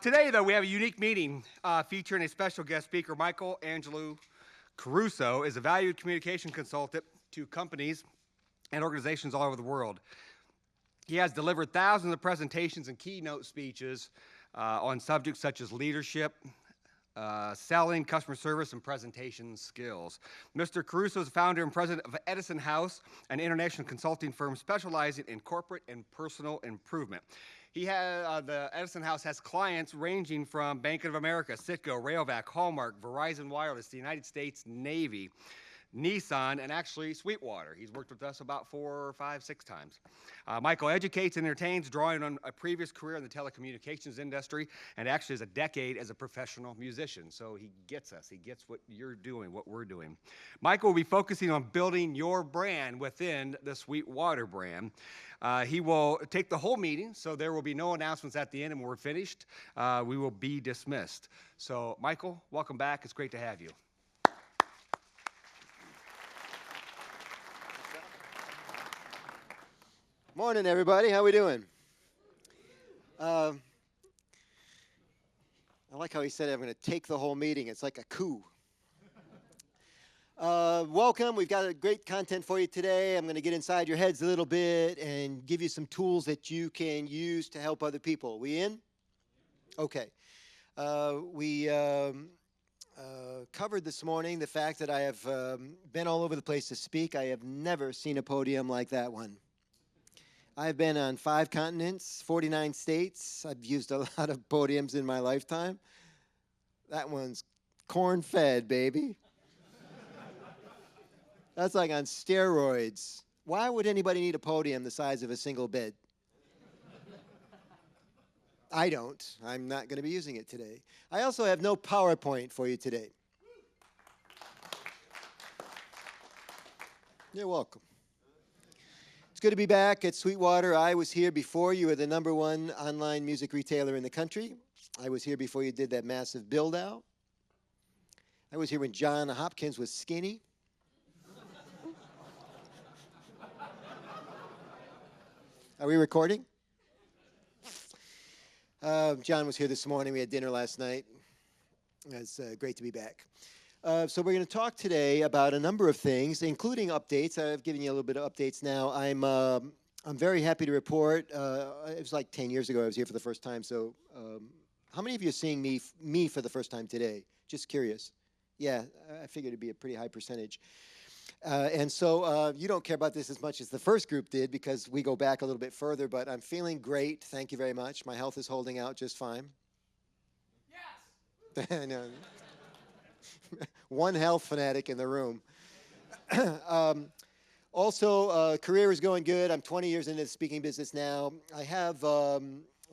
Today, though, we have a unique meeting featuring a special guest speaker. Angelo Caruso is a valued communication consultant to companies and organizations all over the world. He has delivered thousands of presentations and keynote speeches on subjects such as leadership, selling, customer service, and presentation skills. Mr. Caruso is founder and president of Edison House, an international consulting firm specializing in corporate and personal improvement. The Edison House has clients ranging from Bank of America, Citgo, Railvac, Hallmark, Verizon Wireless, the United States Navy, Nissan, and actually Sweetwater. He's worked with us about 4, 5, 6 times. Michael educates and entertains, drawing on a previous career in the telecommunications industry, and actually has a decade as a professional musician. So he gets us. He gets what you're doing, what we're doing. Michael will be focusing on building your brand within the Sweetwater brand. He will take the whole meeting, so there will be no announcements at the end, and when we're finished, we will be dismissed. So, Michael, welcome back. It's great to have you. Morning, everybody. How we doing? I like how he said I'm going to take the whole meeting. It's like a coup. Welcome. We've got great content for you today. I'm going to get inside your heads a little bit and give you some tools that you can use to help other people. We in? Okay. We covered this morning the fact that I have been all over the place to speak. I have never seen a podium like that one. I've been on 5 continents, 49 states. I've used a lot of podiums in my lifetime. That one's corn-fed, baby. That's like on steroids. Why would anybody need a podium the size of a single bed? I don't. I'm not going to be using it today. I also have no PowerPoint for you today. You're welcome. It's good to be back at Sweetwater. I was here before you were the #1 online music retailer in the country. I was here before you did that massive build-out. I was here when John Hopkins was skinny. Are we recording? John was here this morning. We had dinner last night. It's great to be back. So we're going to talk today about a number of things, including updates. I've given you a little bit of updates now. I'm very happy to report. It was like 10 years ago I was here for the first time. So how many of you are seeing me for the first time today? Just curious. Yeah, I figured it'd be a pretty high percentage. And so you don't care about this as much as the first group did because we go back a little bit further. But I'm feeling great. Thank you very much. My health is holding out just fine. Yes. No. One health fanatic in the room. Also, career is going good. I'm 20 years into the speaking business now. I have, of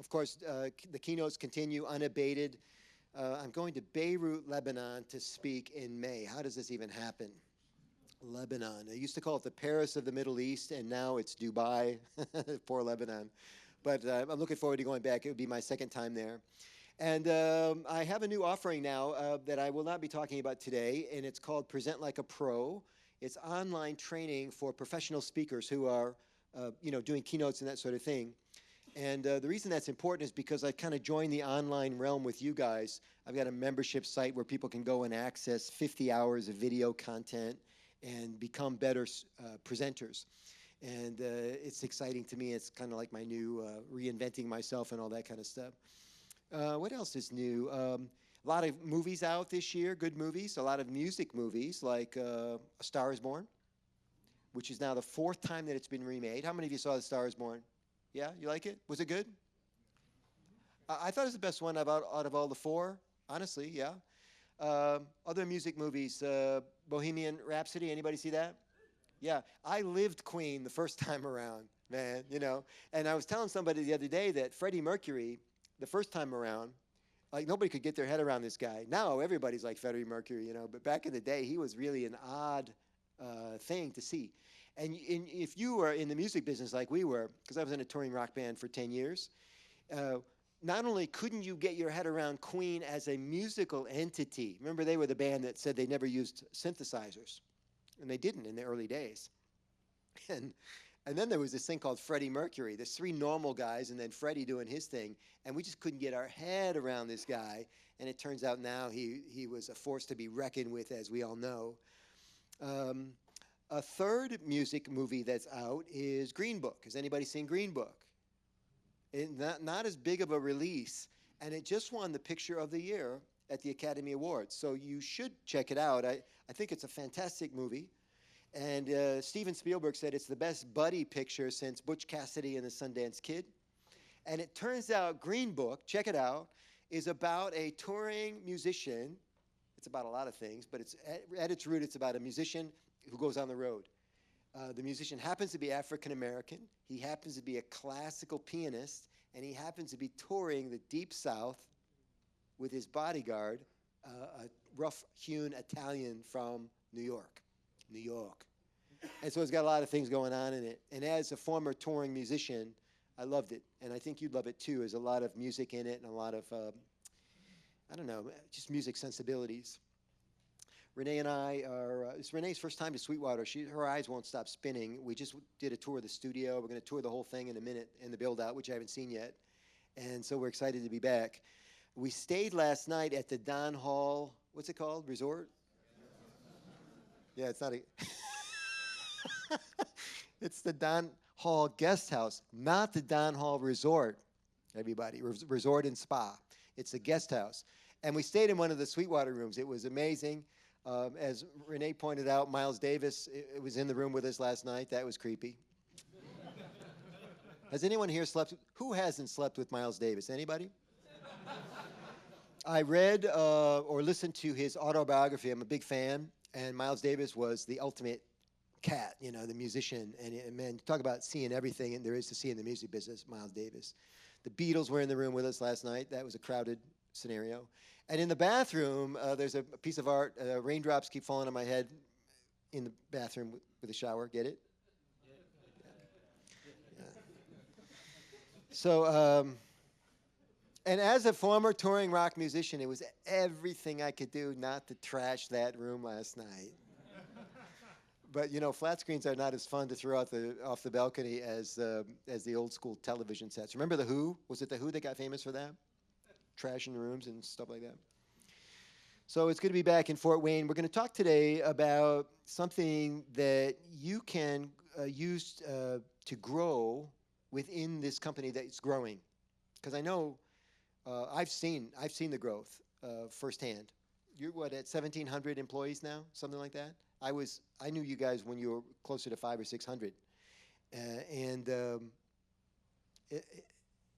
course, the keynotes continue unabated. I'm going to Beirut, Lebanon to speak in May. How does this even happen? Lebanon. I used to call it the Paris of the Middle East, and now it's Dubai. Poor Lebanon. But I'm looking forward to going back. It would be my second time there. And I have a new offering now that I will not be talking about today, and it's called Present Like a Pro. It's online training for professional speakers who are, doing keynotes and that sort of thing. And the reason that's important is because I kind of joined the online realm with you guys. I've got a membership site where people can go and access 50 hours of video content and become better presenters. And it's exciting to me. It's kind of like my new reinventing myself and all that kind of stuff. What else is new? A lot of movies out this year, good movies. A lot of music movies like A Star is Born, which is now the 4th time that it's been remade. How many of you saw The Star is Born? Yeah, you like it? Was it good? I thought it was the best one out of all the 4, honestly, yeah. Other music movies, Bohemian Rhapsody, anybody see that? Yeah, I lived Queen the first time around, man, And I was telling somebody the other day that Freddie Mercury, the first time around, like nobody could get their head around this guy. Now everybody's like Freddie Mercury, but back in the day, he was really an odd thing to see. And if you were in the music business like we were, because I was in a touring rock band for 10 years, not only couldn't you get your head around Queen as a musical entity, remember they were the band that said they never used synthesizers, and they didn't in the early days. And And then there was this thing called Freddie Mercury. There's three normal guys, and then Freddie doing his thing. And we just couldn't get our head around this guy. And it turns out now he was a force to be reckoned with, as we all know. A third music movie that's out is Greenbook. Has anybody seen Greenbook? Not as big of a release, and it just won the Picture of the Year at the Academy Awards. So you should check it out. I think it's a fantastic movie. And Steven Spielberg said it's the best buddy picture since Butch Cassidy and the Sundance Kid. And it turns out Greenbook, check it out, is about a touring musician. It's about a lot of things, but it's at its root, it's about a musician who goes on the road. The musician happens to be African American. He happens to be a classical pianist, and he happens to be touring the Deep South with his bodyguard, a rough-hewn Italian from New York. New York. And so it's got a lot of things going on in it. And as a former touring musician, I loved it. And I think you'd love it too. There's a lot of music in it and a lot of, I don't know, just music sensibilities. Renee and I are, it's Renee's first time to Sweetwater. Her eyes won't stop spinning. We just did a tour of the studio. We're going to tour the whole thing in a minute in the build-out, which I haven't seen yet. And so we're excited to be back. We stayed last night at the Don Hall, what's it called, resort? Yeah, it's not a... It's the Don Hall Guest House, not the Don Hall Resort, everybody. Resort and Spa. It's a guest house. And we stayed in one of the Sweetwater rooms. It was amazing. As Renee pointed out, Miles Davis was in the room with us last night. That was creepy. Has anyone here slept? Who hasn't slept with Miles Davis? Anybody? I read or listened to his autobiography. I'm a big fan. And Miles Davis was the ultimate cat, you know, the musician. And man, talk about seeing everything there is to see in the music business, Miles Davis. The Beatles were in the room with us last night. That was a crowded scenario. And in the bathroom, there's a piece of art. Raindrops keep falling on my head in the bathroom with a shower. Get it? Yeah. So, and as a former touring rock musician, it was everything I could do not to trash that room last night. But you know, flat screens are not as fun to throw out off the balcony as the old school television sets. Remember the Who? Was it the Who that got famous for that? Trashing rooms and stuff like that. So it's good to be back in Fort Wayne. We're going to talk today about something that you can use to grow within this company that's growing. Because I know I've seen the growth firsthand. You're what, at 1,700 employees now, something like that? I knew you guys when you were closer to 500 or 600, and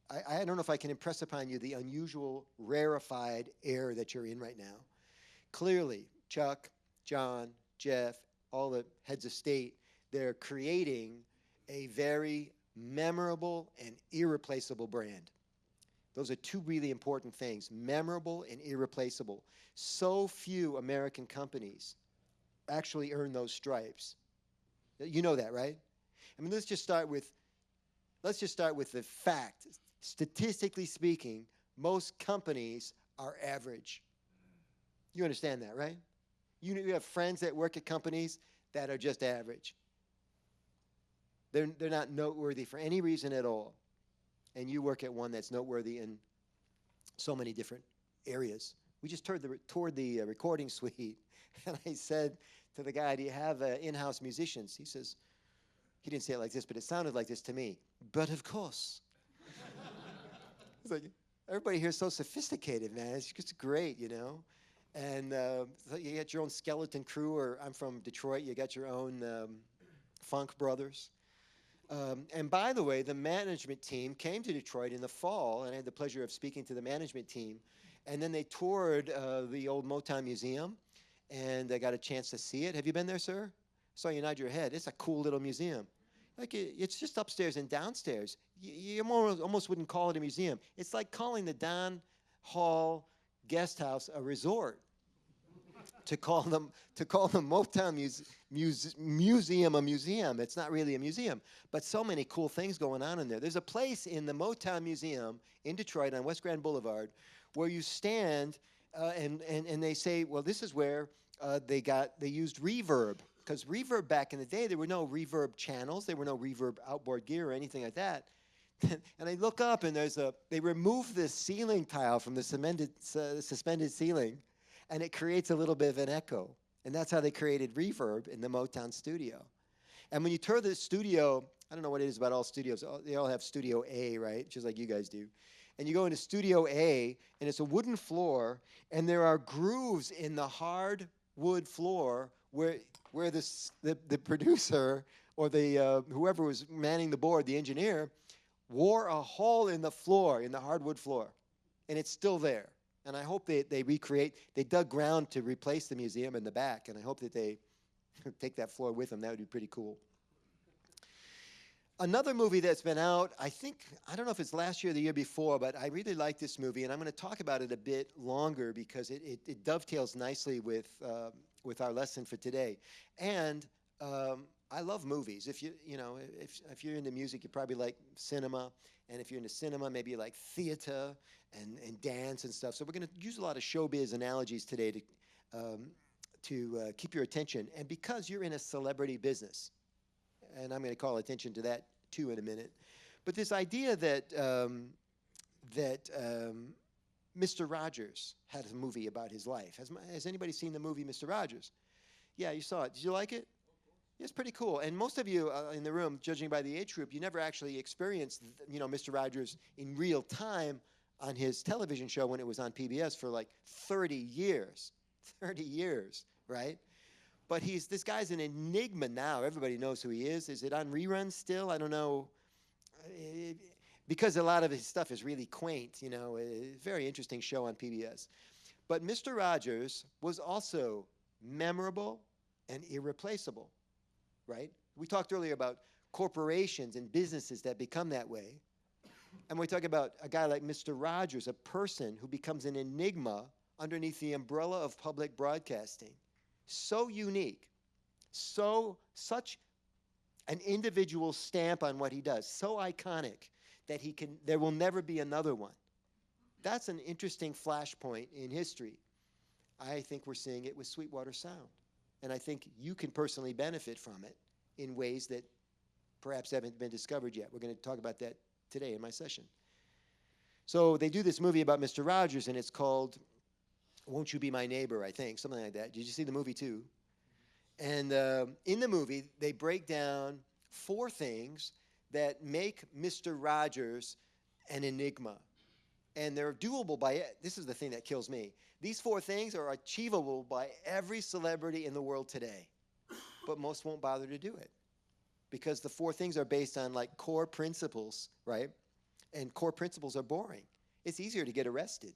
I don't know if I can impress upon you the unusual, rarefied air that you're in right now. Clearly, Chuck, John, Jeff, all the heads of state, they're creating a very memorable and irreplaceable brand. Those are two really important things, memorable and irreplaceable. So few American companies actually earn those stripes. You know that, right? I mean, let's just start with the fact. Statistically speaking, most companies are average. You understand that, right? You have friends that work at companies that are just average. They're not noteworthy for any reason at all. And you work at one that's noteworthy in so many different areas. We just toured the recording suite, and I said to the guy, "Do you have in-house musicians?" He says, he didn't say it like this, but it sounded like this to me. "But of course." It's like, everybody here is so sophisticated, man. It's just great, you know. And so you got your own skeleton crew, or I'm from Detroit, you got your own Funk Brothers. And by the way, the management team came to Detroit in the fall, and I had the pleasure of speaking to the management team. And then they toured the old Motown Museum, and I got a chance to see it. Have you been there, sir? Saw you nod your head. It's a cool little museum. Like it's just upstairs and downstairs. You almost wouldn't call it a museum. It's like calling the Don Hall Guest House a resort. to call the Motown Museum a museum. It's not really a museum, but so many cool things going on in there. There's a place in the Motown Museum in Detroit on West Grand Boulevard where you stand and they say, well, this is where they used reverb. Because reverb back in the day, there were no reverb channels, there were no reverb outboard gear or anything like that. And I look up and they remove this ceiling tile from the suspended ceiling, and it creates a little bit of an echo. And that's how they created reverb in the Motown studio. And when you tour the studio, I don't know what it is about all studios. They all have Studio A, right? Just like you guys do. And you go into Studio A, and it's a wooden floor, and there are grooves in the hard wood floor where the producer or the whoever was manning the board, the engineer, wore a hole in the floor, in the hardwood floor. And it's still there. And I hope they dug ground to replace the museum in the back, and I hope that they take that floor with them. That would be pretty cool. Another movie that's been out, I don't know if it's last year or the year before, but I really like this movie, and I'm going to talk about it a bit longer because it dovetails nicely with our lesson for today. And I love movies. If you're into music, you probably like cinema, and if you're into cinema, maybe you like theater and dance and stuff. So we're going to use a lot of showbiz analogies today to keep your attention. And because you're in a celebrity business, and I'm going to call attention to that too in a minute, but this idea that Mr. Rogers had a movie about his life. Has anybody seen the movie Mr. Rogers? Yeah, you saw it. Did you like it? It's pretty cool. And most of you in the room, judging by the age group, you never actually experienced, Mr. Rogers in real time on his television show when it was on PBS for like 30 years. 30 years, right? But this guy's an enigma now. Everybody knows who he is. Is it on reruns still? I don't know. Because a lot of his stuff is really quaint, a very interesting show on PBS. But Mr. Rogers was also memorable and irreplaceable, right? We talked earlier about corporations and businesses that become that way. And we talk about a guy like Mr. Rogers, a person who becomes an enigma underneath the umbrella of public broadcasting. So unique, such an individual stamp on what he does, so iconic that there will never be another one. That's an interesting flashpoint in history. I think we're seeing it with Sweetwater Sound. And I think you can personally benefit from it in ways that perhaps haven't been discovered yet. We're going to talk about that today in my session. So they do this movie about Mr. Rogers, and it's called Won't You Be My Neighbor, I think, something like that. Did you see the movie too? And in the movie, they break down 4 things that make Mr. Rogers an enigma. And they're doable this is the thing that kills me. These 4 things are achievable by every celebrity in the world today. But most won't bother to do it. Because the 4 things are based on like core principles, right? And core principles are boring. It's easier to get arrested.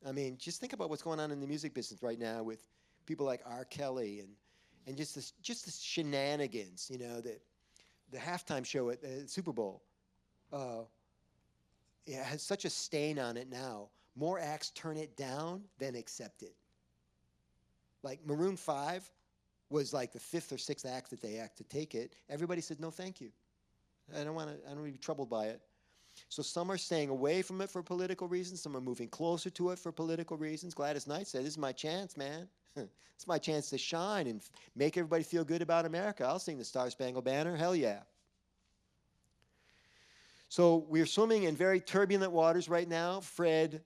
I mean, just think about what's going on in the music business right now with people like R. Kelly and just the shenanigans, the halftime show at the Super Bowl. It has such a stain on it now. More acts turn it down than accept it. Like Maroon 5 was like the 5th or 6th act that they act to take it. Everybody said, no, thank you. I don't want to be troubled by it. So some are staying away from it for political reasons. Some are moving closer to it for political reasons. Gladys Knight said, this is my chance, man. It's my chance to shine and make everybody feel good about America. I'll sing the Star-Spangled Banner. Hell yeah. So we're swimming in very turbulent waters right now. Fred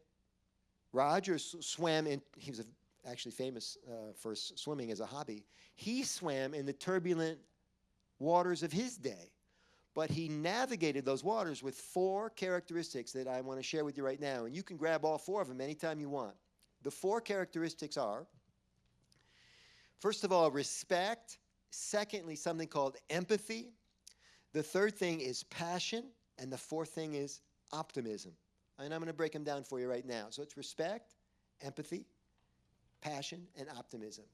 Rogers swam in, he was actually famous for swimming as a hobby. He swam in the turbulent waters of his day. But he navigated those waters with 4 characteristics that I want to share with you right now. And you can grab all 4 of them anytime you want. The 4 characteristics are, first of all, respect. Secondly, something called empathy. The third thing is passion. And the 4th thing is optimism. And I'm going to break them down for you right now. So it's respect, empathy, passion, and optimism.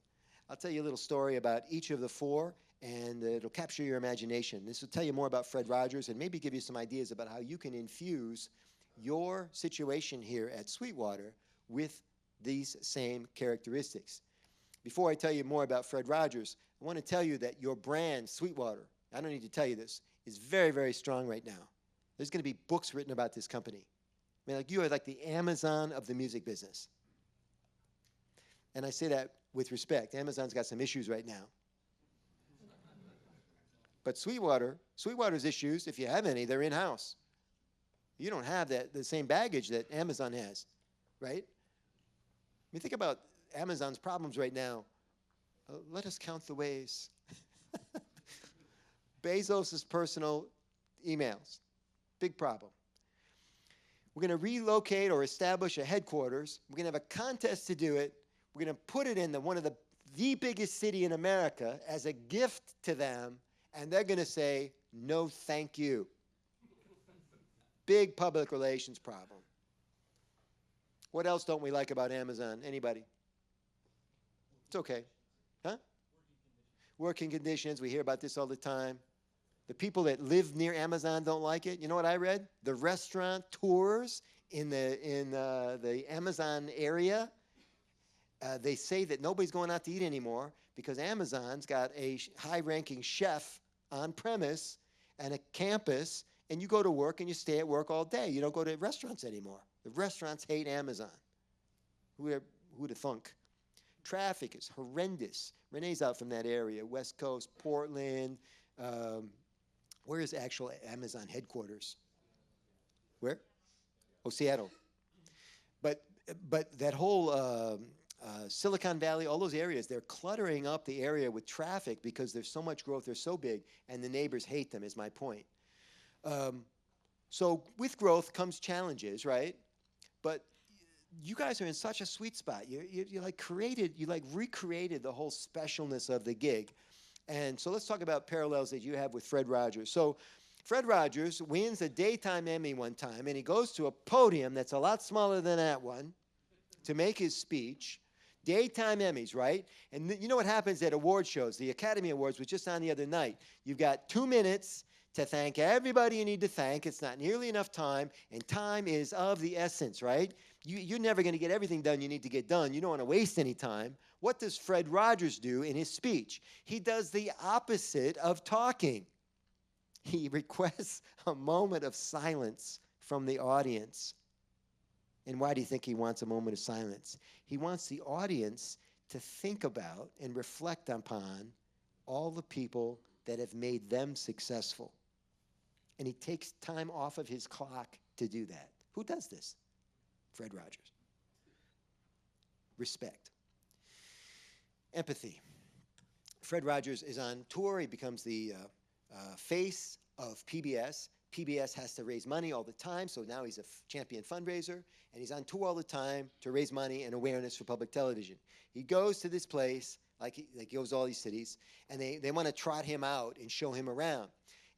I'll tell you a little story about each of the 4. And it'll capture your imagination. This will tell you more about Fred Rogers and maybe give you some ideas about how you can infuse your situation here at Sweetwater with these same characteristics. Before I tell you more about Fred Rogers, I want to tell you that your brand, Sweetwater, I don't need to tell you this, is very, very strong right now. There's going to be books written about this company. I mean, like you are like the Amazon of the music business. And I say that with respect. Amazon's got some issues right now. But Sweetwater's issues, if you have any, they're in-house. You don't have the same baggage that Amazon has, right? I mean, think about Amazon's problems right now. Let us count the ways. Bezos' personal emails, big problem. We're going to relocate or establish a headquarters. We're going to have a contest to do it. We're going to put it in one of the biggest city in America as a gift to them, and they're going to say, no, thank you. Big public relations problem. What else don't we like about Amazon? Anybody? It's okay. Huh? Working conditions. We hear about this all the time. The people that live near Amazon don't like it. You know what I read? The restaurant tours in the Amazon area, they say that nobody's going out to eat anymore because Amazon's got a high-ranking chef on premise and a campus, and you go to work and you stay at work all day. You don't go to restaurants anymore. The restaurants hate Amazon. Who'd have thunk? Traffic is horrendous. Renee's out from that area, West Coast, Portland. Where is actual Amazon headquarters? Where? Oh, Seattle. But that whole Silicon Valley, all those areas, they're cluttering up the area with traffic because there's so much growth, they're so big, and the neighbors hate them, is my point. So with growth comes challenges, right? But you guys are in such a sweet spot. You recreated the whole specialness of the gig. And so let's talk about parallels that you have with Fred Rogers. So Fred Rogers wins a daytime Emmy one time, and he goes to a podium that's a lot smaller than that one to make his speech. Daytime Emmys, right? And you know what happens at award shows? The Academy Awards was just on the other night. You've got 2 minutes to thank everybody you need to thank. It's not nearly enough time, and time is of the essence, right? You're never going to get everything done you need to get done. You don't want to waste any time. What does Fred Rogers do in his speech? He does the opposite of talking. He requests a moment of silence from the audience. And why do you think he wants a moment of silence? He wants the audience to think about and reflect upon all the people that have made them successful. And he takes time off of his clock to do that. Who does this? Fred Rogers. Respect. Empathy. Fred Rogers is on tour. He becomes the face of PBS. PBS has to raise money all the time, so now he's a champion fundraiser, and he's on tour all the time to raise money and awareness for public television. He goes to this place, like he goes to all these cities, and they want to trot him out and show him around.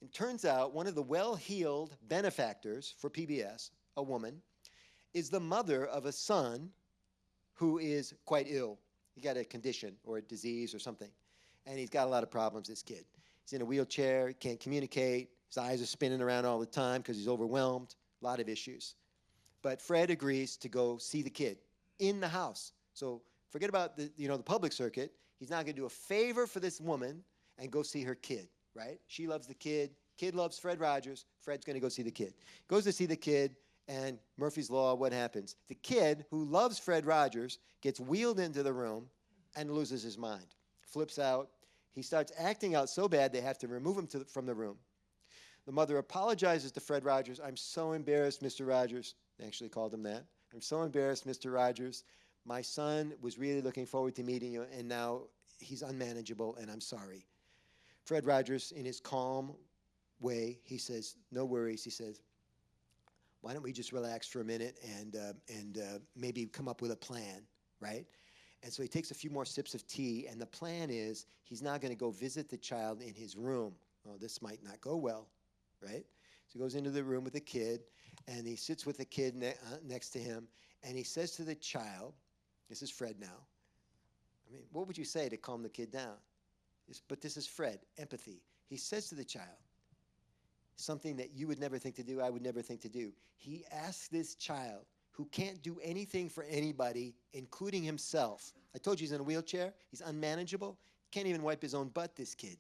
It turns out one of the well-heeled benefactors for PBS, a woman, is the mother of a son who is quite ill. He got a condition or a disease or something, and he's got a lot of problems, this kid. He's in a wheelchair, can't communicate, his eyes are spinning around all the time because he's overwhelmed, a lot of issues. But Fred agrees to go see the kid in the house. So forget about the public circuit. He's now going to do a favor for this woman and go see her kid, right? She loves the kid. Kid loves Fred Rogers. Fred's going to go see the kid. Goes to see the kid, and Murphy's Law, what happens? The kid, who loves Fred Rogers, gets wheeled into the room and loses his mind. Flips out. He starts acting out so bad they have to remove him from the room. The mother apologizes to Fred Rogers. I'm so embarrassed, Mr. Rogers. They actually called him that. I'm so embarrassed, Mr. Rogers. My son was really looking forward to meeting you, and now he's unmanageable, and I'm sorry. Fred Rogers, in his calm way, he says, no worries. He says, why don't we just relax for a minute and maybe come up with a plan, right? And so he takes a few more sips of tea, and the plan is he's now going to go visit the child in his room. Oh, this might not go well, right? So he goes into the room with the kid, and he sits with the kid next to him, and he says to the child, this is Fred now. I mean, what would you say to calm the kid down? But this is Fred, empathy. He says to the child something that you would never think to do, I would never think to do. He asks this child, who can't do anything for anybody, including himself. I told you he's in a wheelchair. He's unmanageable. Can't even wipe his own butt, this kid.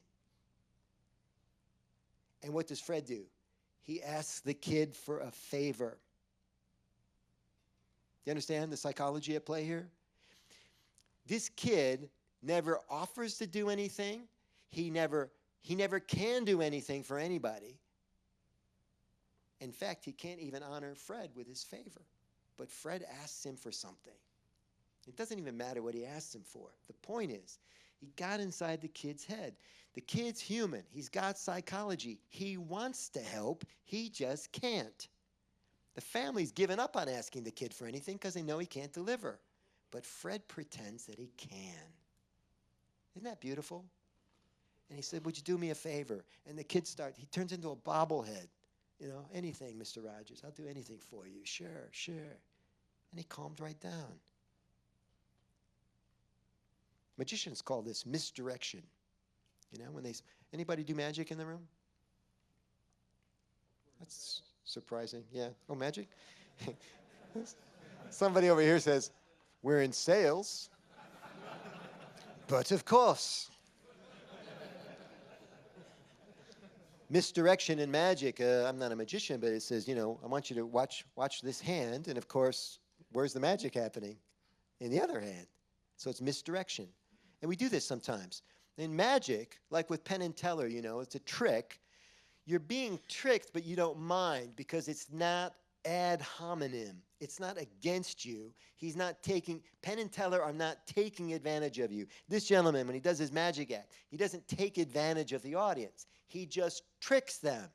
And what does Fred do? He asks the kid for a favor. Do you understand the psychology at play here? This kid never offers to do anything. He never can do anything for anybody. In fact, he can't even honor Fred with his favor. But Fred asks him for something. It doesn't even matter what he asks him for. The point is, he got inside the kid's head. The kid's human. He's got psychology. He wants to help. He just can't. The family's given up on asking the kid for anything because they know he can't deliver. But Fred pretends that he can. Isn't that beautiful? And he said, would you do me a favor? And the kid he turns into a bobblehead. You know, anything, Mr. Rogers. I'll do anything for you. Sure, sure. And he calmed right down. Magicians call this misdirection. You know, when anybody do magic in the room? That's surprising. Yeah. Oh, magic? Somebody over here says, we're in sales. But of course. Misdirection in magic, I'm not a magician, but it says, you know, I want you to watch this hand, and of course, where's the magic happening? In the other hand. So it's misdirection. And we do this sometimes. In magic, like with Penn and Teller, you know, it's a trick. You're being tricked, but you don't mind because it's not ad hominem. It's not against you. Penn and Teller are not taking advantage of you. This gentleman, when he does his magic act, he doesn't take advantage of the audience. He just tricks them.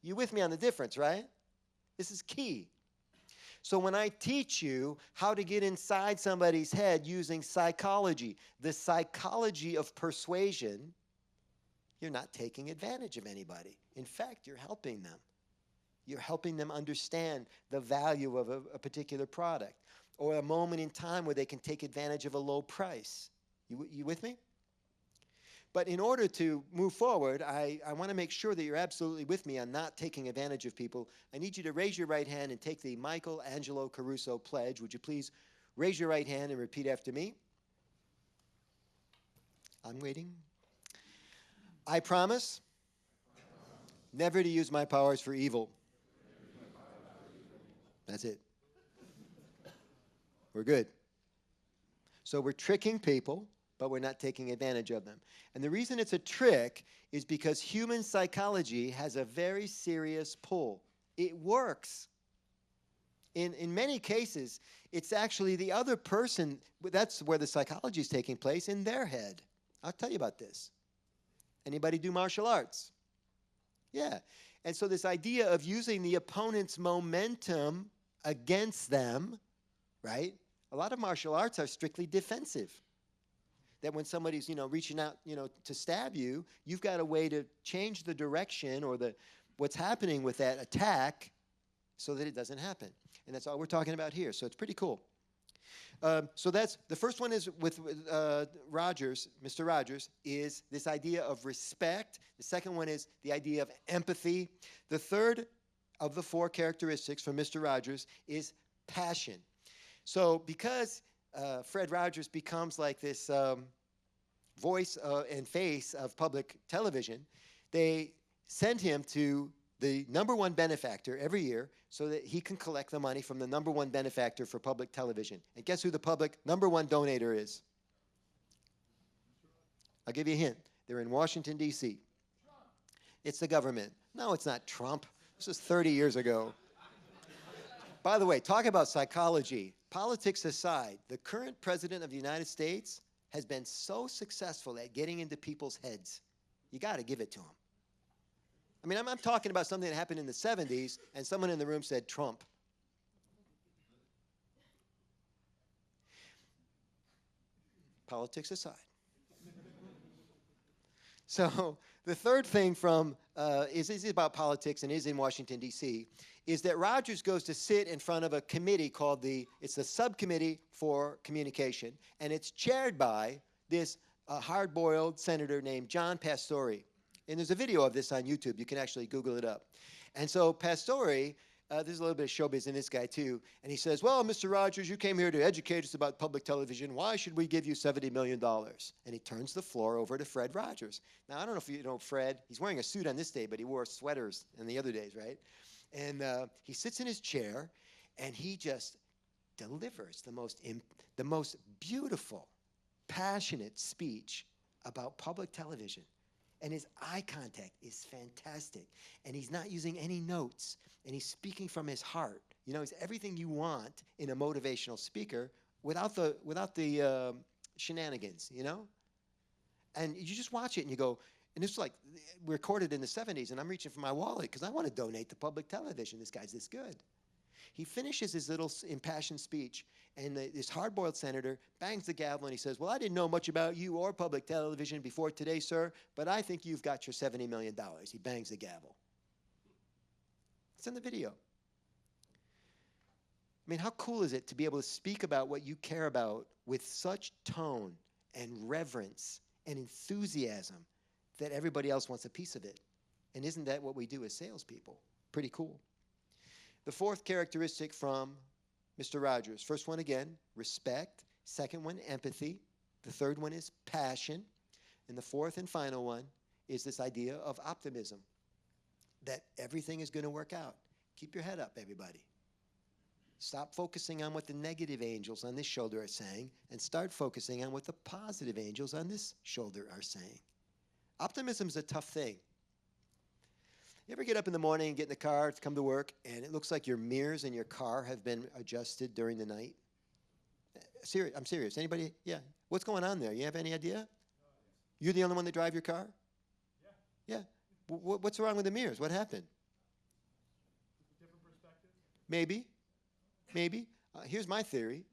You with me on the difference, right? This is key. So when I teach you how to get inside somebody's head using psychology, the psychology of persuasion, you're not taking advantage of anybody. In fact, you're helping them. You're helping them understand the value of a particular product or a moment in time where they can take advantage of a low price. You with me? But in order to move forward, I want to make sure that you're absolutely with me on not taking advantage of people. I need you to raise your right hand and take the Michael Angelo Caruso pledge. Would you please raise your right hand and repeat after me? I'm waiting. I promise never to use my powers for evil. That's it. We're good. So we're tricking people, but we're not taking advantage of them. And the reason it's a trick is because human psychology has a very serious pull. It works. In many cases, it's actually the other person, that's where the psychology is taking place, in their head. I'll tell you about this. Anybody do martial arts? Yeah. And so this idea of using the opponent's momentum against them, right? A lot of martial arts are strictly defensive. That when somebody's, reaching out, to stab you, you've got a way to change the direction or what's happening with that attack so that it doesn't happen. And that's all we're talking about here. So it's pretty cool. So that's the first one is with Rogers, Mr. Rogers, is this idea of respect. The second one is the idea of empathy. The third of the four characteristics from Mr. Rogers is passion. So because Fred Rogers becomes like this voice and face of public television, they send him to the #1 benefactor every year so that he can collect the money from the #1 benefactor for public television. And guess who the public #1 donator is? I'll give you a hint. They're in Washington, D.C. It's the government. No, it's not Trump. This was 30 years ago. By the way, talk about psychology. Politics aside, the current president of the United States has been so successful at getting into people's heads. You got to give it to him. I mean, I'm talking about something that happened in the 70s, and someone in the room said Trump. Politics aside. So the third thing from is about politics and is in Washington, D.C., is that Rogers goes to sit in front of a committee called it's the Subcommittee for Communication, and it's chaired by this hard-boiled senator named John Pastore. And there's a video of this on YouTube. You can actually Google it up. And so Pastore, there's a little bit of showbiz in this guy too, and he says, well, Mr. Rogers, you came here to educate us about public television. Why should we give you $70 million? And he turns the floor over to Fred Rogers. Now, I don't know if you know Fred. He's wearing a suit on this day, but he wore sweaters in the other days, right? And he sits in his chair, and he just delivers the most beautiful, passionate speech about public television. And his eye contact is fantastic. And he's not using any notes. And he's speaking from his heart. You know, he's everything you want in a motivational speaker without the shenanigans, you know? And you just watch it and you go, and it's like recorded in the 70s, and I'm reaching for my wallet because I want to donate to public television. This guy's this good. He finishes his little impassioned speech, and this hard-boiled senator bangs the gavel and he says, well, I didn't know much about you or public television before today, sir, but I think you've got your $70 million. He bangs the gavel. It's in the video. I mean, how cool is it to be able to speak about what you care about with such tone and reverence and enthusiasm that everybody else wants a piece of it? And isn't that what we do as salespeople? Pretty cool. The fourth characteristic from Mr. Rogers. First one again, respect. Second one, empathy. The third one is passion. And the fourth and final one is this idea of optimism, that everything is going to work out. Keep your head up, everybody. Stop focusing on what the negative angels on this shoulder are saying and start focusing on what the positive angels on this shoulder are saying. Optimism is a tough thing. You ever get up in the morning and get in the car to come to work and it looks like your mirrors in your car have been adjusted during the night? I'm serious. Anybody? Yeah. What's going on there? You have any idea? You're the only one that drive your car? Yeah. Yeah. What's wrong with the mirrors? What happened? Different perspective? Maybe. Maybe. Here's my theory,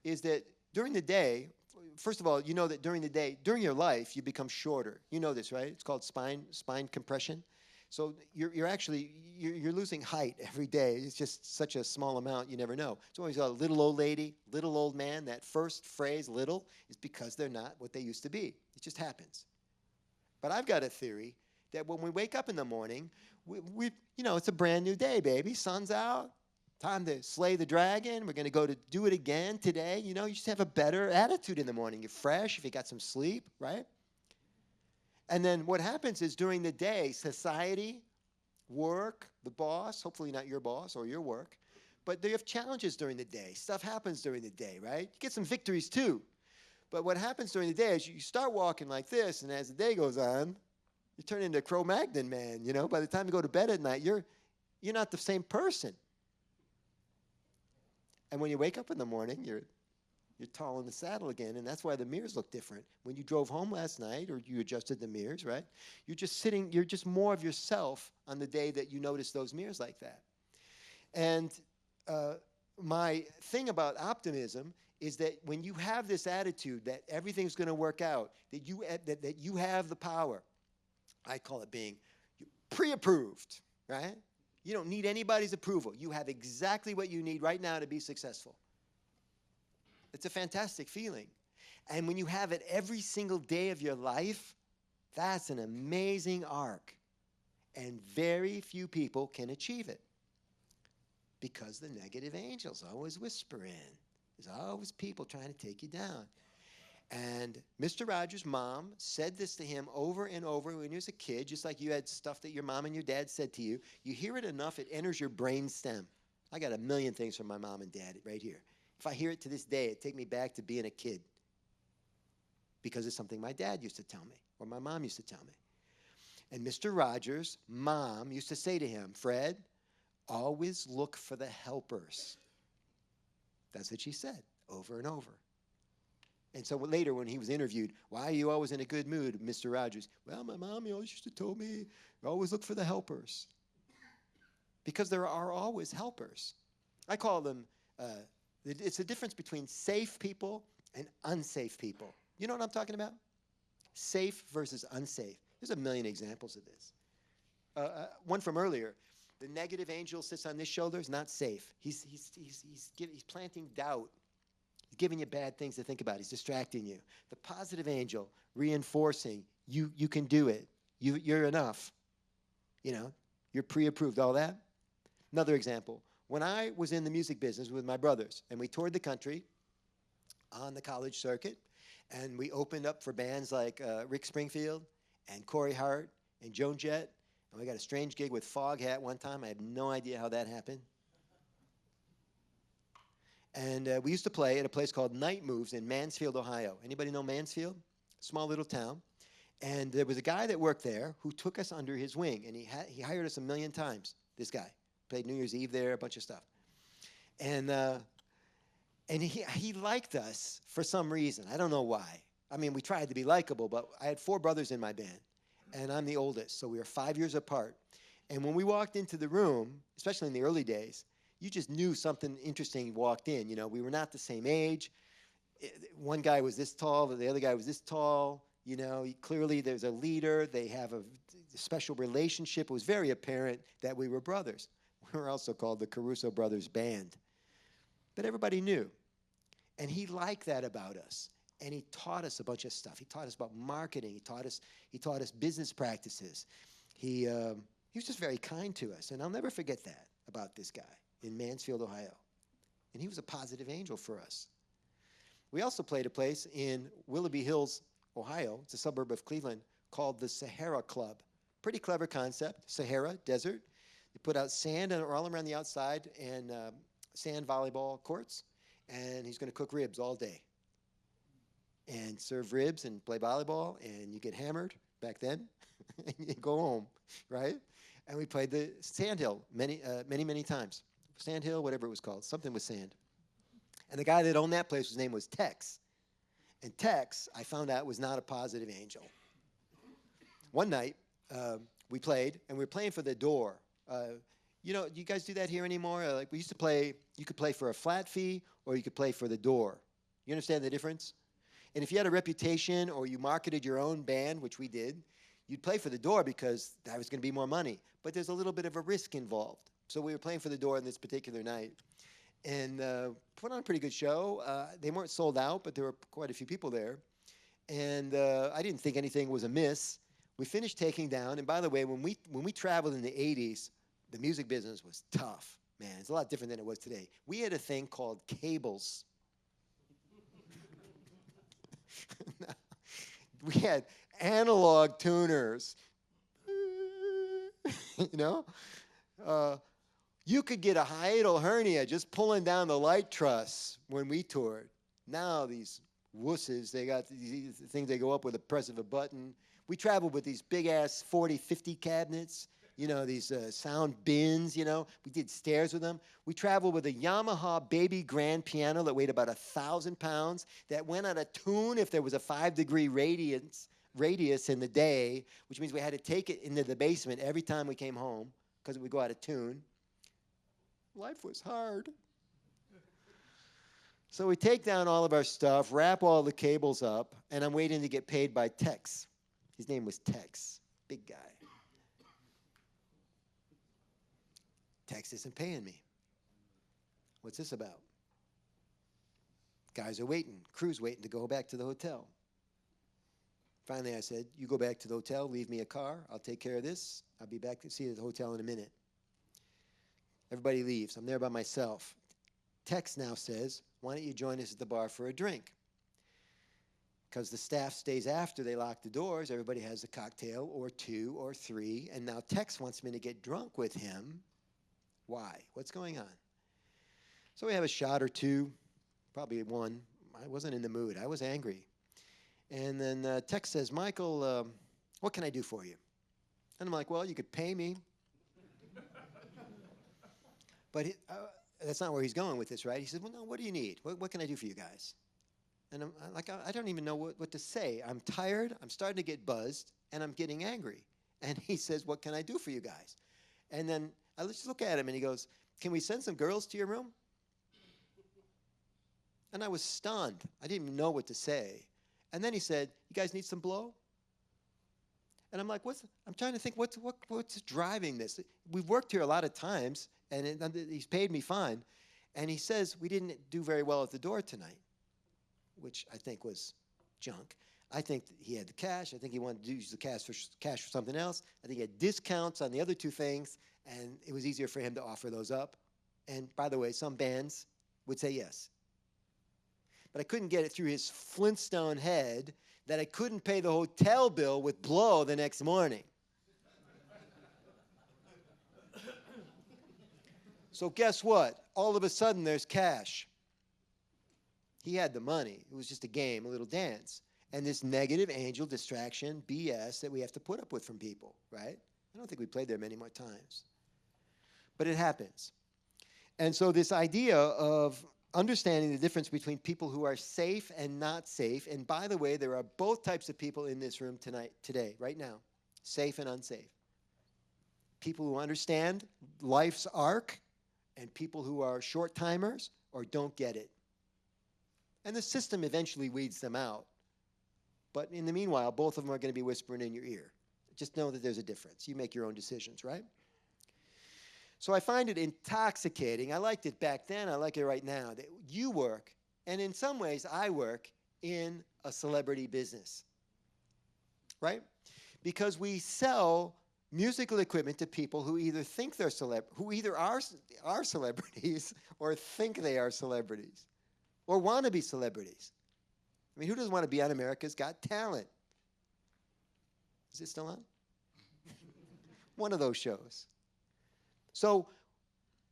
is that during the day, first of all, you know that during the day, during your life, you become shorter. You know this, right? It's called spine compression. So you're losing height every day. It's just such a small amount, you never know. So always a little old lady, little old man. That first phrase, little, is because they're not what they used to be. It just happens. But I've got a theory that when we wake up in the morning, we it's a brand new day, baby. Sun's out. Time to slay the dragon. We're going to go to do it again today. You know, you just have a better attitude in the morning. You're fresh if you got some sleep, right? And then what happens is during the day, society, work, the boss, hopefully not your boss or your work, but they have challenges during the day. Stuff happens during the day, right? You get some victories too. But what happens during the day is you start walking like this, and as the day goes on, you turn into a Cro-Magnon man, you know? By the time you go to bed at night, you're not the same person. And when you wake up in the morning, you're tall in the saddle again, and that's why the mirrors look different. When you drove home last night, or you adjusted the mirrors, right? You're just more of yourself on the day that you notice those mirrors like that. And my thing about optimism is that when you have this attitude that everything's going to work out, that you have the power, I call it being pre-approved, right? You don't need anybody's approval. You have exactly what you need right now to be successful. It's a fantastic feeling. And when you have it every single day of your life, that's an amazing arc. And very few people can achieve it because the negative angels always whisper in. There's always people trying to take you down. And Mr. Rogers' mom said this to him over and over when he was a kid, just like you had stuff that your mom and your dad said to you. You hear it enough, it enters your brain stem. I got a million things from my mom and dad right here. If I hear it to this day, it takes me back to being a kid because it's something my dad used to tell me or my mom used to tell me. And Mr. Rogers' mom used to say to him, Fred, always look for the helpers. That's what she said over and over. And so later when he was interviewed, why are you always in a good mood, Mr. Rogers? Well, my mom always used to tell me, always look for the helpers. Because there are always helpers. I call them, it's the difference between safe people and unsafe people. You know what I'm talking about? Safe versus unsafe. There's a million examples of this. One from earlier. The negative angel sits on this shoulder is not safe. He's planting doubt. He's giving you bad things to think about. He's distracting you. The positive angel reinforcing you can do it. You're enough. You know, you're pre-approved, all that. Another example. When I was in the music business with my brothers and we toured the country on the college circuit and we opened up for bands like Rick Springfield and Corey Hart and Joan Jett, and we got a strange gig with Foghat one time. I have no idea how that happened. And we used to play at a place called Night Moves in Mansfield, Ohio. Anybody know Mansfield? Small little town. And there was a guy that worked there who took us under his wing, and he hired us 1,000,000 times, this guy. Played New Year's Eve there, a bunch of stuff. And he liked us for some reason. I don't know why. I mean, we tried to be likable, but I had 4 brothers in my band, and I'm the oldest, so we were 5 years apart. And when we walked into the room, especially in the early days, you just knew something interesting walked in. You know, we were not the same age. One guy was this tall, the other guy was this tall. You know, clearly there's a leader. They have a special relationship. It was very apparent that we were brothers. We were also called the Caruso Brothers Band. But everybody knew. And he liked that about us. And he taught us a bunch of stuff. He taught us about marketing. He taught us business practices. He was just very kind to us. And I'll never forget that about this guy in Mansfield, Ohio. And he was a positive angel for us. We also played a place in Willoughby Hills, Ohio. It's a suburb of Cleveland, called the Sahara Club. Pretty clever concept. Sahara, desert. They put out sand all around the outside and sand volleyball courts. And he's going to cook ribs all day. And serve ribs and play volleyball. And you get hammered back then. And you go home, right? And we played the sand hill many times. Sand hill, whatever it was called. Something with sand. And the guy that owned that place, his name was Tex. And Tex, I found out, was not a positive angel. One night, we played, and we were playing for the door. You know, do you guys do that here anymore? Like we used to play, you could play for a flat fee, or you could play for the door. You understand the difference? And if you had a reputation, or you marketed your own band, which we did, you'd play for the door because that was going to be more money. But there's a little bit of a risk involved. So we were playing for the door on this particular night. And put on a pretty good show. They weren't sold out, but there were quite a few people there. And I didn't think anything was amiss. We finished taking down. And by the way, when we traveled in the 80s, the music business was tough. Man, it's a lot different than it was today. We had a thing called cables. We had analog tuners. You know? You could get a hiatal hernia just pulling down the light truss when we toured. Now these wusses, they got these things they go up with the press of a button. We traveled with these big-ass 40, 50 cabinets, you know, these sound bins, you know. We did stairs with them. We traveled with a Yamaha baby grand piano that weighed about 1,000 pounds that went out of tune if there was a 5-degree radius in the day, which means we had to take it into the basement every time we came home because it would go out of tune. Life was hard. So we take down all of our stuff, wrap all the cables up, and I'm waiting to get paid by Tex. His name was Tex, big guy. Tex isn't paying me. What's this about? Guys are waiting, crew's waiting to go back to the hotel. Finally, I said, you go back to the hotel, leave me a car, I'll take care of this. I'll be back to see you at the hotel in a minute. Everybody leaves. I'm there by myself. Tex now says, why don't you join us at the bar for a drink? Because the staff stays after they lock the doors. Everybody has a cocktail or 2 or 3. And now Tex wants me to get drunk with him. Why? What's going on? So we have a shot or 2, probably 1. I wasn't in the mood. I was angry. And then Tex says, Michael, what can I do for you? And I'm like, well, you could pay me. But that's not where he's going with this, right? He said, well, no, what do you need? What can I do for you guys? And I'm like, I don't even know what to say. I'm tired, I'm starting to get buzzed, and I'm getting angry. And he says, what can I do for you guys? And then I just look at him, and he goes, can we send some girls to your room? And I was stunned. I didn't even know what to say. And then he said, you guys need some blow? And I'm like, I'm trying to think, what's driving this? We've worked here a lot of times, and he's paid me fine. And he says, we didn't do very well at the door tonight, which I think was junk. I think he had the cash. I think he wanted to use the cash for something else. I think he had discounts on the other 2 things, and it was easier for him to offer those up. And by the way, some bands would say yes. But I couldn't get it through his Flintstone head that I couldn't pay the hotel bill with blow the next morning. So guess what? All of a sudden, there's cash. He had the money. It was just a game, a little dance. And this negative angel distraction BS that we have to put up with from people, right? I don't think we played there many more times. But it happens. And so this idea of understanding the difference between people who are safe and not safe, and by the way, there are both types of people in this room today, right now, safe and unsafe. People who understand life's arc, and people who are short-timers or don't get it. And the system eventually weeds them out. But in the meanwhile, both of them are going to be whispering in your ear. Just know that there's a difference. You make your own decisions, right? So I find it intoxicating. I liked it back then. I like it right now. That you work, and in some ways I work in a celebrity business, right? Because we sell musical equipment to people who either think they're who either are celebrities or think they are celebrities or want to be celebrities. I mean, who doesn't want to be on America's Got Talent? Is it still on? One of those shows. So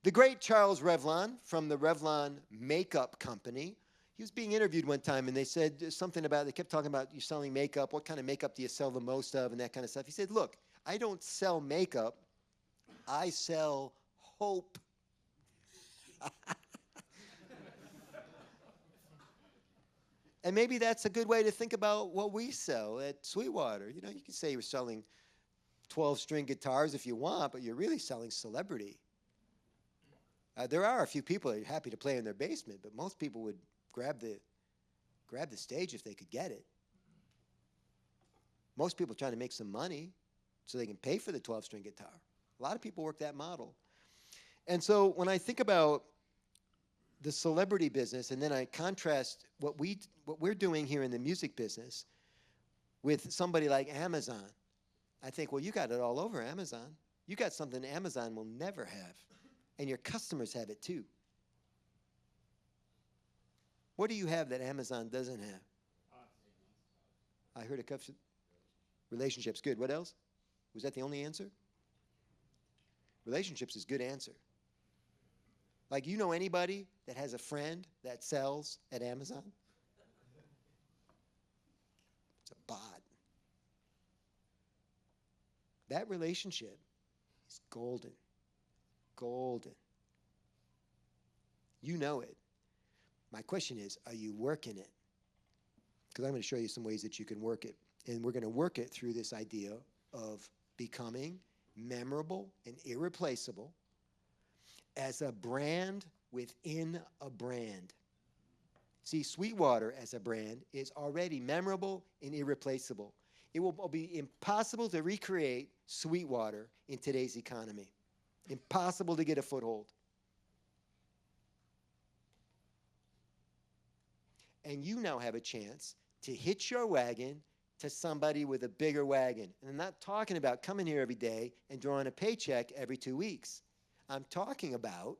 the great Charles Revlon from the Revlon makeup company, he was being interviewed one time, and they said something about, they kept talking about you selling makeup. What kind of makeup do you sell the most of and that kind of stuff. He said, look, I don't sell makeup. I sell hope. And maybe that's a good way to think about what we sell at Sweetwater. You know, you can say you're selling 12-string guitars if you want, but you're really selling celebrity. There are a few people that are happy to play in their basement, but most people would grab the stage if they could get it. Most people are trying to make some money so they can pay for the 12-string guitar. A lot of people work that model. And so when I think about the celebrity business, and then I contrast what we're doing here in the music business with somebody like Amazon, I think, well, you got it all over Amazon. You got something Amazon will never have, and your customers have it too. What do you have that Amazon doesn't have? I heard a couple relationships. Good. What else? Was that the only answer? Relationships is a good answer. Like, you know anybody that has a friend that sells at Amazon? It's a bot. That relationship is golden. Golden. You know it. My question is, are you working it? Because I'm going to show you some ways that you can work it. And we're going to work it through this idea of becoming memorable and irreplaceable as a brand within a brand. See, Sweetwater as a brand is already memorable and irreplaceable. It will be impossible to recreate Sweetwater in today's economy. Impossible to get a foothold. And you now have a chance to hitch your wagon to somebody with a bigger wagon. And I'm not talking about coming here every day and drawing a paycheck every 2 weeks. I'm talking about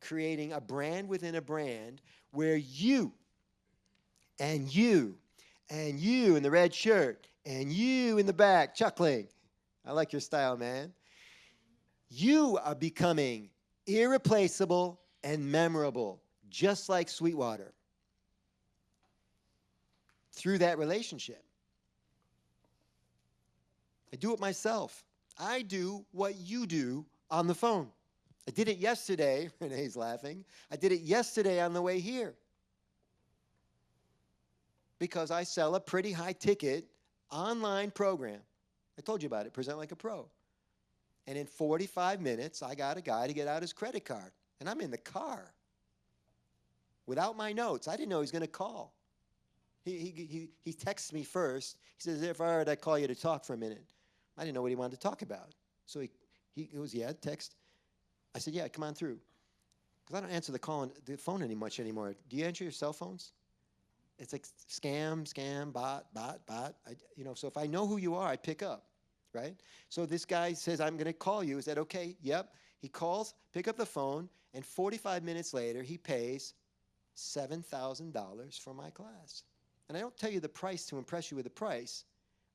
creating a brand within a brand where you and you and you in the red shirt and you in the back chuckling. I like your style, man. You are becoming irreplaceable and memorable, just like Sweetwater, through that relationship. I do it myself. I do what you do on the phone. I did it yesterday. Renee's laughing. I did it yesterday on the way here. Because I sell a pretty high-ticket online program. I told you about it, Present Like a Pro. And in 45 minutes, I got a guy to get out his credit card. And I'm in the car without my notes. I didn't know he was going to call. He texts me first. He says, if I I'd call you to talk for a minute. I didn't know what he wanted to talk about. So he goes, yeah, text. I said, yeah, come on through. Because I don't answer the phone much anymore. Do you answer your cell phones? It's like scam, bot. So if I know who you are, I pick up, right? So this guy says, I'm going to call you. Is that okay? Yep. He calls, pick up the phone, and 45 minutes later, he pays $7,000 for my class. And I don't tell you the price to impress you with the price.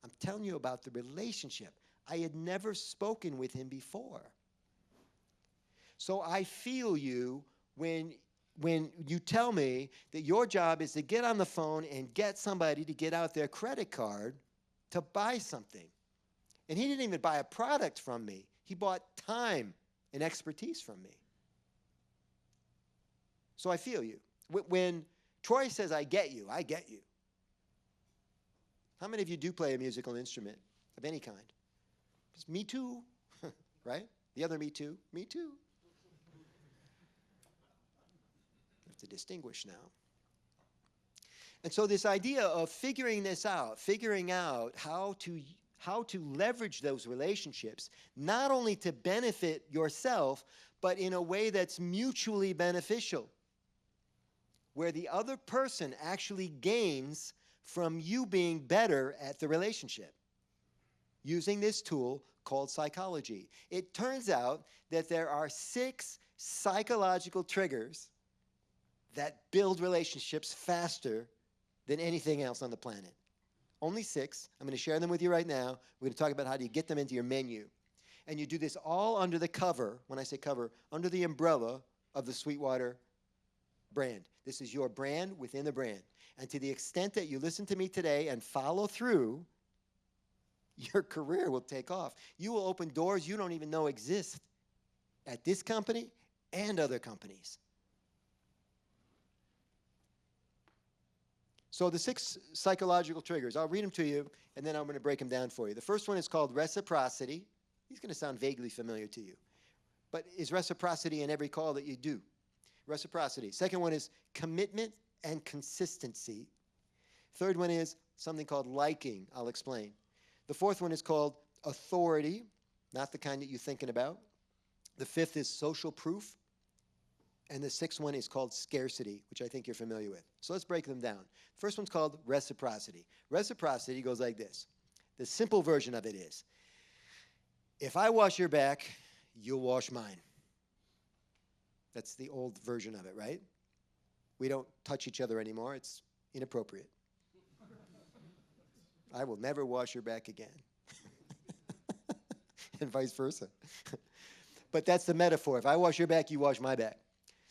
I'm telling you about the relationship. I had never spoken with him before. So I feel you when when you tell me that your job is to get on the phone and get somebody to get out their credit card to buy something. And he didn't even buy a product from me. He bought time and expertise from me. So I feel you. When Troy says, I get you, I get you. How many of you do play a musical instrument of any kind? It's me too, right? The other me too, me too. You have to distinguish now. And so this idea of figuring this out, figuring out how to leverage those relationships, not only to benefit yourself, but in a way that's mutually beneficial, where the other person actually gains from you being better at the relationship, using this tool called psychology. It turns out that there are 6 psychological triggers that build relationships faster than anything else on the planet. Only 6. I'm going to share them with you right now. We're going to talk about how do you get them into your menu. And you do this all under the cover, when I say cover, under the umbrella of the Sweetwater brand. This is your brand within the brand. And to the extent that you listen to me today and follow through, your career will take off. You will open doors you don't even know exist at this company and other companies. So the 6 psychological triggers, I'll read them to you, and then I'm going to break them down for you. The first one is called reciprocity. These are going to sound vaguely familiar to you. But is reciprocity in every call that you do? Reciprocity. Second one is commitment and consistency. Third one is something called liking. I'll explain. The fourth one is called authority, not the kind that you're thinking about. The fifth is social proof. And the 6th one is called scarcity, which I think you're familiar with. So let's break them down. First one's called reciprocity. Reciprocity goes like this. The simple version of it is, if I wash your back, you'll wash mine. That's the old version of it, right? We don't touch each other anymore. It's inappropriate. I will never wash your back again. And vice versa. But that's the metaphor. If I wash your back, you wash my back.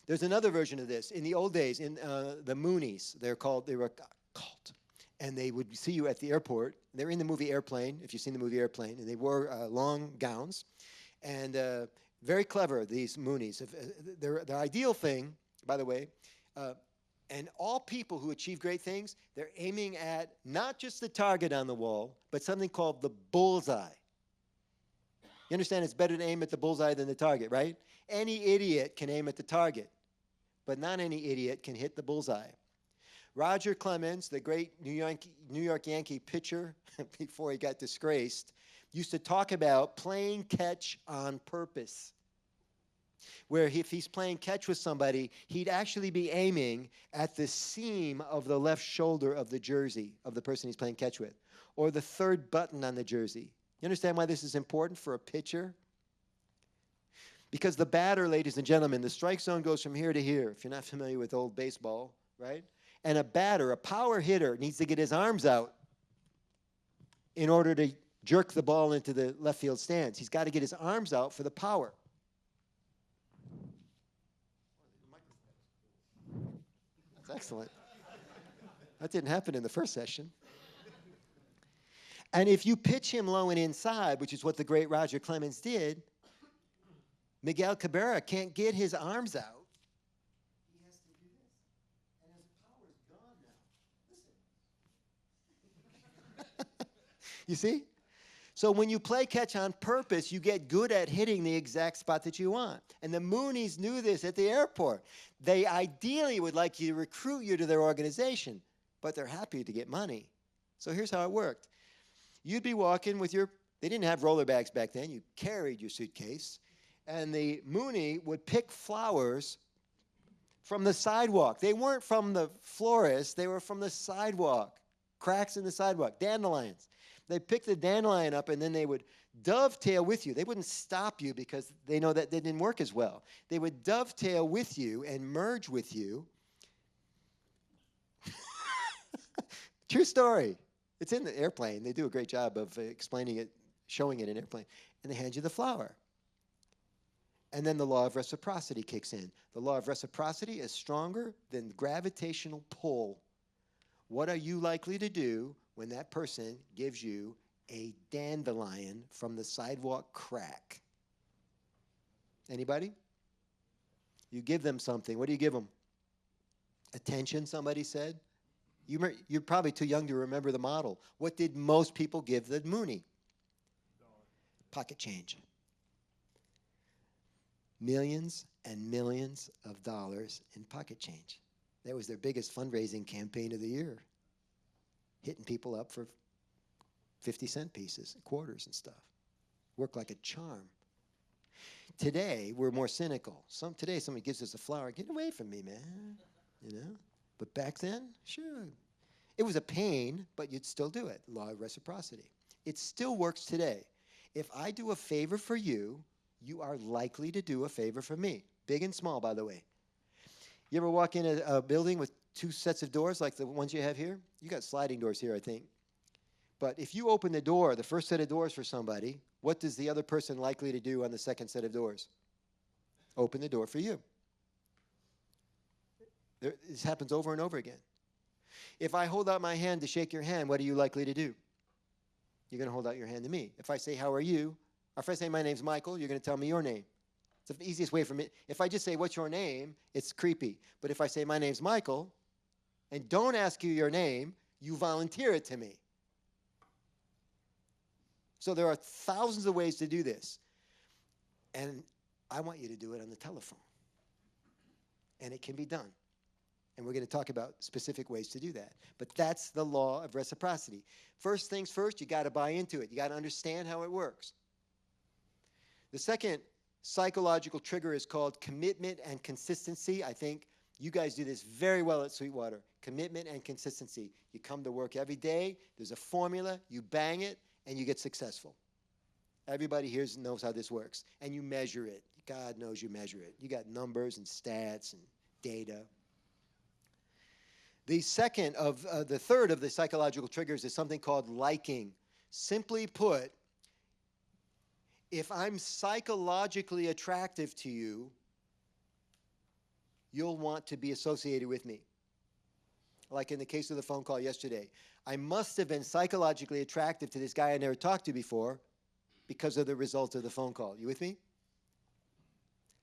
There's another version of this. In the old days, in the Moonies, they were a cult, and they would see you at the airport. They're in the movie Airplane, if you've seen the movie Airplane, and they wore long gowns. And very clever, these Moonies. Their ideal thing, by the way, and all people who achieve great things, they're aiming at not just the target on the wall, but something called the bullseye. You understand it's better to aim at the bullseye than the target, right? Any idiot can aim at the target, but not any idiot can hit the bullseye. Roger Clemens, the great New York Yankee pitcher, before he got disgraced, used to talk about playing catch on purpose, where if he's playing catch with somebody, he'd actually be aiming at the seam of the left shoulder of the jersey of the person he's playing catch with, or the 3rd button on the jersey. You understand why this is important for a pitcher? Because the batter, ladies and gentlemen, the strike zone goes from here to here, if you're not familiar with old baseball, right? And a batter, a power hitter, needs to get his arms out in order to jerk the ball into the left field stands. He's got to get his arms out for the power. That's excellent. That didn't happen in the first session. And if you pitch him low and inside, which is what the great Roger Clemens did, Miguel Cabrera can't get his arms out. He has to do this. And his power's gone now. Listen. You see? So when you play catch on purpose, you get good at hitting the exact spot that you want. And the Moonies knew this at the airport. They ideally would like you to recruit you to their organization, but they're happy to get money. So here's how it worked. You'd be walking with your, they didn't have roller bags back then. You carried your suitcase. And the Moonie would pick flowers from the sidewalk. They weren't from the florist. They were from the sidewalk, cracks in the sidewalk, dandelions. They picked the dandelion up, and then they would dovetail with you. They wouldn't stop you because they know that they didn't work as well. They would dovetail with you and merge with you. True story. It's in the Airplane. They do a great job of explaining it, showing it in Airplane. And they hand you the flower. And then the law of reciprocity kicks in. The law of reciprocity is stronger than gravitational pull. What are you likely to do when that person gives you a dandelion from the sidewalk crack? Anybody? You give them something. What do you give them? Attention, somebody said. You're probably too young to remember the model. What did most people give the Moonie? Pocket change. Millions and millions of dollars in pocket change. That was their biggest fundraising campaign of the year. Hitting people up for 50-cent pieces, quarters and stuff. Worked like a charm. Today, we're more cynical. Today, somebody gives us a flower. Get away from me, man. You know? But back then, sure. It was a pain, but you'd still do it. Law of reciprocity. It still works today. If I do a favor for you, you are likely to do a favor for me. Big and small, by the way. You ever walk in a building with 2 sets of doors like the ones you have here? You got sliding doors here, I think. But if you open the door, the first set of doors for somebody, what does the other person likely to do on the second set of doors? Open the door for you. This happens over and over again. If I hold out my hand to shake your hand, what are you likely to do? You're going to hold out your hand to me. If I say, how are you? Or if I say, my name's Michael, you're going to tell me your name. It's the easiest way for me. If I just say, what's your name? It's creepy. But if I say, my name's Michael, and don't ask you your name, you volunteer it to me. So there are thousands of ways to do this. And I want you to do it on the telephone. And it can be done. And we're going to talk about specific ways to do that. But that's the law of reciprocity. First things first, you got to buy into it. You got to understand how it works. The second psychological trigger is called commitment and consistency. I think you guys do this very well at Sweetwater. Commitment and consistency. You come to work every day. There's a formula. You bang it, and you get successful. Everybody here knows how this works. And you measure it. God knows you measure it. You got numbers and stats and data. The third of the psychological triggers is something called liking. Simply put, if I'm psychologically attractive to you, you'll want to be associated with me. Like in the case of the phone call yesterday. I must have been psychologically attractive to this guy I never talked to before because of the result of the phone call. You with me?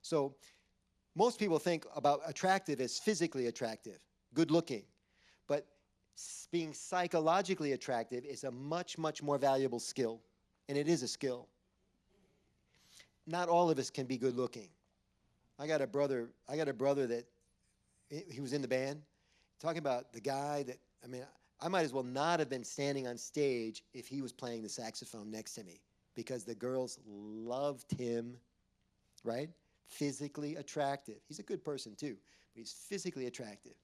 So most people think about attractive as physically attractive, good looking. But being psychologically attractive is a much, much more valuable skill. And it is a skill. Not all of us can be good looking. I got a brother that he was in the band. Talking about the guy that, I mean, I might as well not have been standing on stage if he was playing the saxophone next to me because the girls loved him, right? Physically attractive. He's a good person too, but he's physically attractive.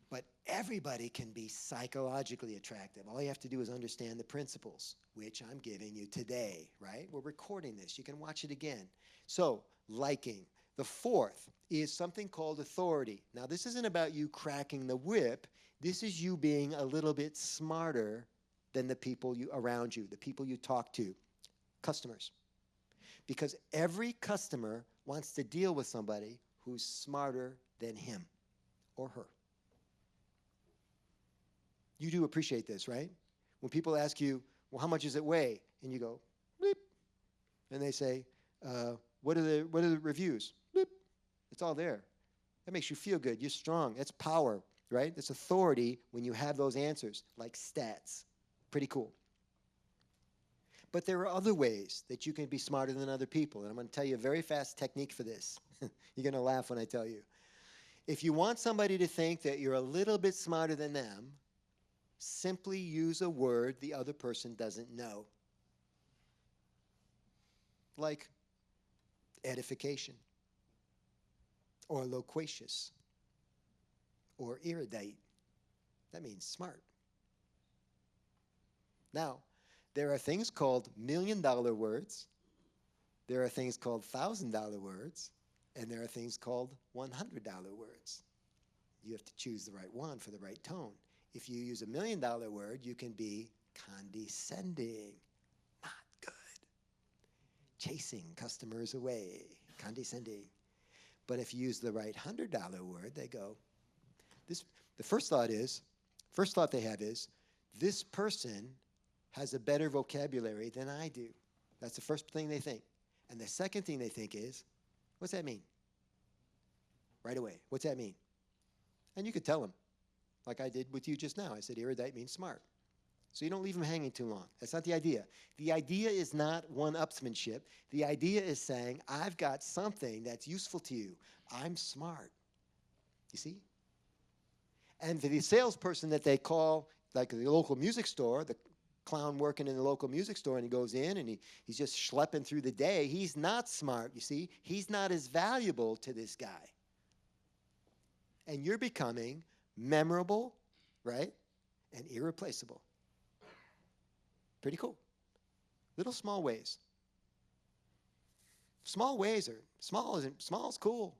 But everybody can be psychologically attractive. All you have to do is understand the principles, which I'm giving you today, right? We're recording this. You can watch it again. So, liking. The fourth is something called authority. Now, this isn't about you cracking the whip. This is you being a little bit smarter than the people around you, the people you talk to, customers. Because every customer wants to deal with somebody who's smarter than him or her. You do appreciate this, right? When people ask you, well, how much does it weigh? And you go, bleep. And they say, what are the reviews? Bleep. It's all there. That makes you feel good. You're strong. That's power, right? That's authority when you have those answers, like stats. Pretty cool. But there are other ways that you can be smarter than other people. And I'm going to tell you a very fast technique for this. You're going to laugh when I tell you. If you want somebody to think that you're a little bit smarter than them, simply use a word the other person doesn't know. Like edification, or loquacious, or erudite. That means smart. Now, there are things called $1,000,000 words, there are things called $1,000 words, and there are things called $100 words. You have to choose the right one for the right tone. If you use a $1,000,000 word, you can be condescending. Not good. chasing customers away, condescending. But if you use the right $100 word, they go, the first thought they have is, this person has a better vocabulary than I do. That's the first thing they think. And the second thing they think is, what's that mean? Right away, what's that mean? And you could tell them, like I did with you just now. I said erudite means smart. So you don't leave them hanging too long. That's not the idea. The idea is not one-upsmanship. The idea is saying, I've got something that's useful to you. I'm smart. You see? And for the salesperson that they call, like the local music store, the clown working in the local music store, and he goes in and he's just schlepping through the day, he's not smart, you see? He's not as valuable to this guy. And you're becoming memorable, right? And irreplaceable. Pretty cool. Little small ways. Small ways are, small is cool.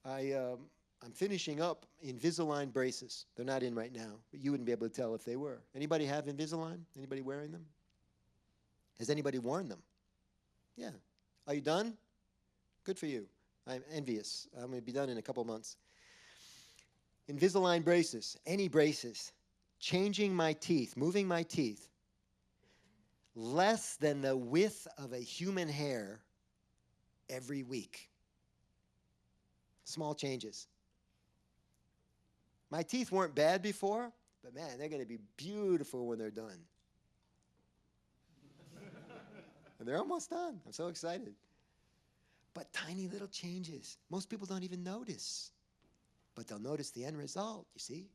I'm finishing up Invisalign braces. They're not in right now, but you wouldn't be able to tell if they were. Anybody have Invisalign? Anybody wearing them? Has anybody worn them? Yeah. Are you done? Good for you. I'm envious. I'm going to be done in a couple months. Invisalign braces, any braces, changing my teeth, moving my teeth, less than the width of a human hair every week. Small changes. My teeth weren't bad before, but man, they're going to be beautiful when they're done. And they're almost done. I'm so excited. But tiny little changes. Most people don't even notice. But they'll notice the end result, you see?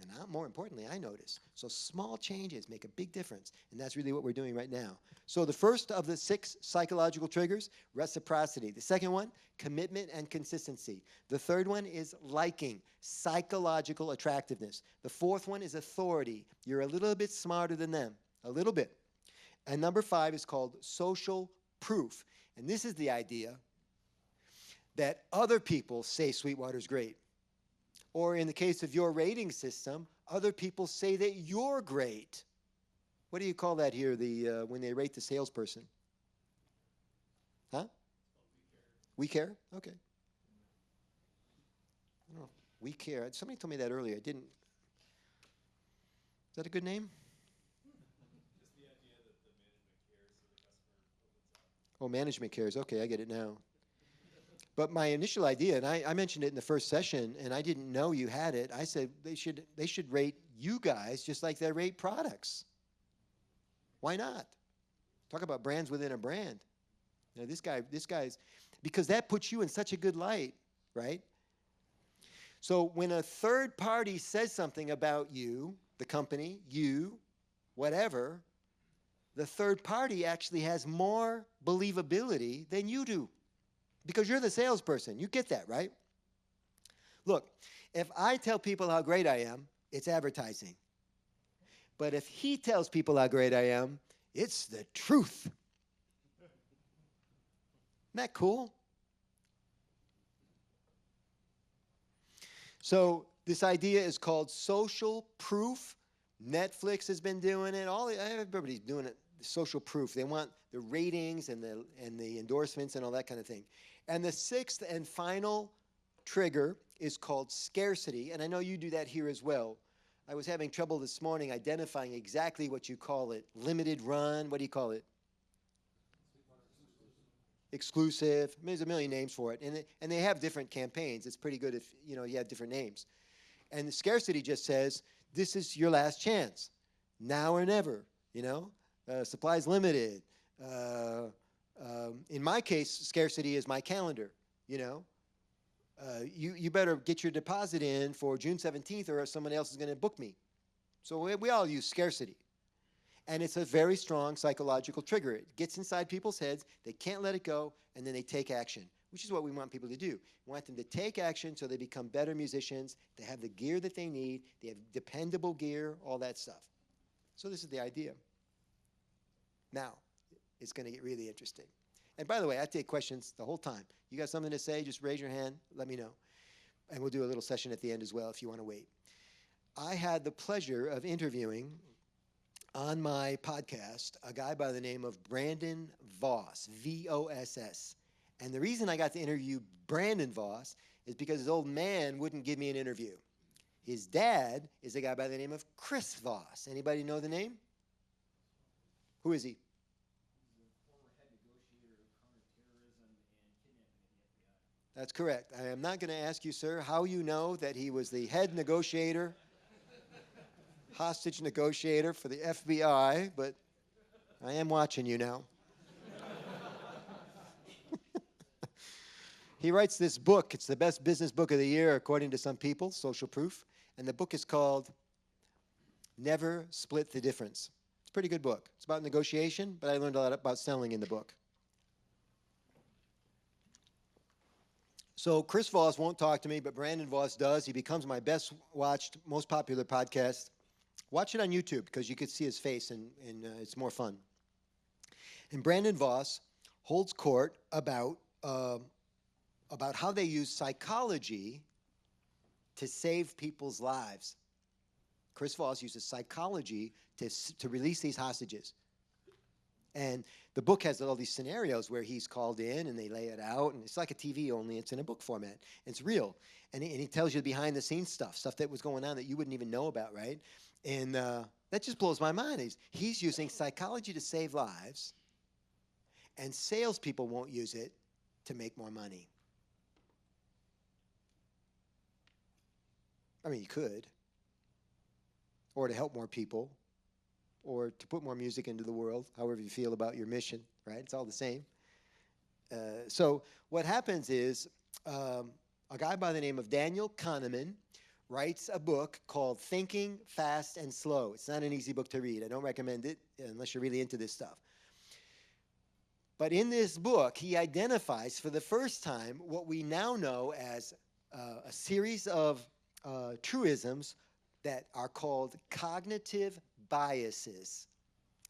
And now, more importantly, I notice. So small changes make a big difference. And that's really what we're doing right now. So the first of the 6 psychological triggers, reciprocity. The second one, commitment and consistency. The third one is liking, psychological attractiveness. The fourth one is authority. You're a little bit smarter than them, a little bit. And number 5 is called social proof. And this is the idea that other people say Sweetwater's great. Or in the case of your rating system, other people say that you're great. What do you call that here, when they rate the salesperson? Huh? We care? Okay. I don't know. We care. Somebody told me that earlier. I didn't. Is that a good name? Just the idea that the management cares so the customer opens up. Oh, management cares. Okay, I get it now. But my initial idea, and I mentioned it in the first session, and I didn't know you had it. I said they should rate you guys just like they rate products. Why not? Talk about brands within a brand. You know, this guy's, because that puts you in such a good light, right? So when a third party says something about you, the company, you, whatever, the third party actually has more believability than you do. Because you're the salesperson. You get that, right? Look, if I tell people how great I am, it's advertising. But if he tells people how great I am, it's the truth. Isn't that cool? So this idea is called social proof. Netflix has been doing it. Everybody's doing it. Social proof. They want the ratings and the endorsements and all that kind of thing. And the 6th and final trigger is called scarcity. And I know you do that here as well. I was having trouble this morning identifying exactly what you call it. Limited run. What do you call it? Exclusive. There's a million names for it. And they have different campaigns. It's pretty good if you have different names. And the scarcity just says, this is your last chance. Now or never. Supplies limited. In my case, scarcity is my calendar, You better get your deposit in for June 17th or someone else is going to book me. So we all use scarcity. And it's a very strong psychological trigger. It gets inside people's heads, they can't let it go, and then they take action, which is what we want people to do. We want them to take action so they become better musicians, they have the gear that they need, they have dependable gear, all that stuff. So this is the idea. Now, it's going to get really interesting. And by the way, I take questions the whole time. You got something to say, just raise your hand, let me know. And we'll do a little session at the end as well if you want to wait. I had the pleasure of interviewing on my podcast a guy by the name of Brandon Voss, V-O-S-S. And the reason I got to interview Brandon Voss is because his old man wouldn't give me an interview. His dad is a guy by the name of Chris Voss. Anybody know the name? Who is he? He's the former head negotiator of counterterrorism and kidnapping at the FBI. That's correct. I am not going to ask you, sir, how you know that he was the head negotiator, hostage negotiator for the FBI, but I am watching you now. He writes this book. It's the best business book of the year, according to some people, Social Proof. And the book is called Never Split the Difference. It's a pretty good book. It's about negotiation, but I learned a lot about selling in the book. So Chris Voss won't talk to me, but Brandon Voss does. He becomes my best watched, most popular podcast. Watch it on YouTube because you could see his face and it's more fun. And Brandon Voss holds court about how they use psychology to save people's lives. Chris Voss uses psychology to release these hostages. And the book has all these scenarios where he's called in and they lay it out, and it's like a TV, only it's in a book format. It's real. And he tells you behind the scenes stuff that was going on that you wouldn't even know about, right? And that just blows my mind. He's using psychology to save lives, and salespeople won't use it to make more money. I mean, you could, or to help more people, or to put more music into the world, however you feel about your mission, right? It's all the same. So what happens is a guy by the name of Daniel Kahneman writes a book called Thinking Fast and Slow. It's not an easy book to read. I don't recommend it unless you're really into this stuff. But in this book, he identifies for the first time what we now know as a series of truisms that are called cognitive biases.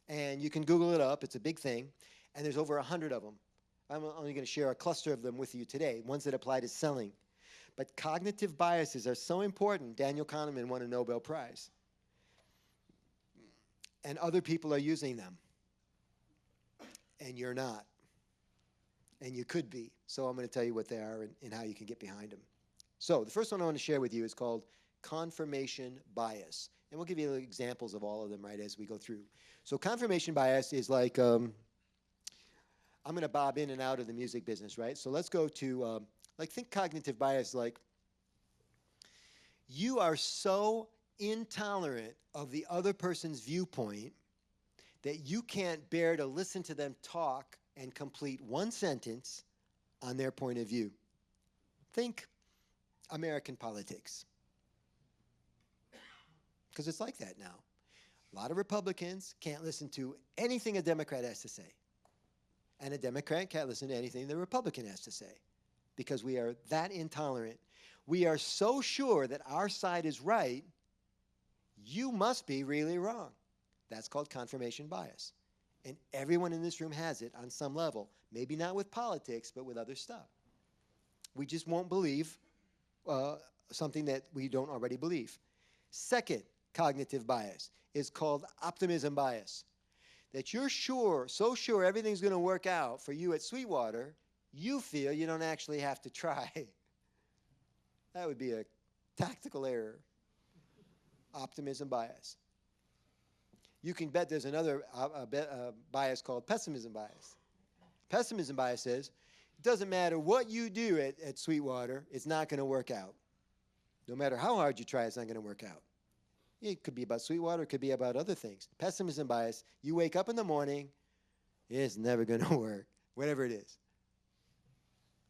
And you can Google it up. It's a big thing. And there's over 100 of them. I'm only going to share a cluster of them with you today, ones that apply to selling. But cognitive biases are so important, Daniel Kahneman won a Nobel Prize. And other people are using them. And you're not. And you could be. So I'm going to tell you what they are and how you can get behind them. So the first one I want to share with you is called confirmation bias. And we'll give you examples of all of them right as we go through. So confirmation bias is like, I'm going to bob in and out of the music business, right? So let's go to, think cognitive bias like, you are so intolerant of the other person's viewpoint that you can't bear to listen to them talk and complete one sentence on their point of view. Think American politics. Because it's like that now. A lot of Republicans can't listen to anything a Democrat has to say. And a Democrat can't listen to anything the Republican has to say. Because we are that intolerant. We are so sure that our side is right, you must be really wrong. That's called confirmation bias. And everyone in this room has it on some level. Maybe not with politics, but with other stuff. We just won't believe something that we don't already believe. Second cognitive bias is called optimism bias. That you're sure, so sure everything's going to work out for you at Sweetwater, you feel you don't actually have to try. That would be a tactical error. Optimism bias. You can bet there's another bias called pessimism bias. Pessimism bias says, it doesn't matter what you do at Sweetwater, it's not going to work out. No matter how hard you try, it's not going to work out. It could be about Sweetwater, it could be about other things. Pessimism bias, you wake up in the morning, it's never going to work, whatever it is.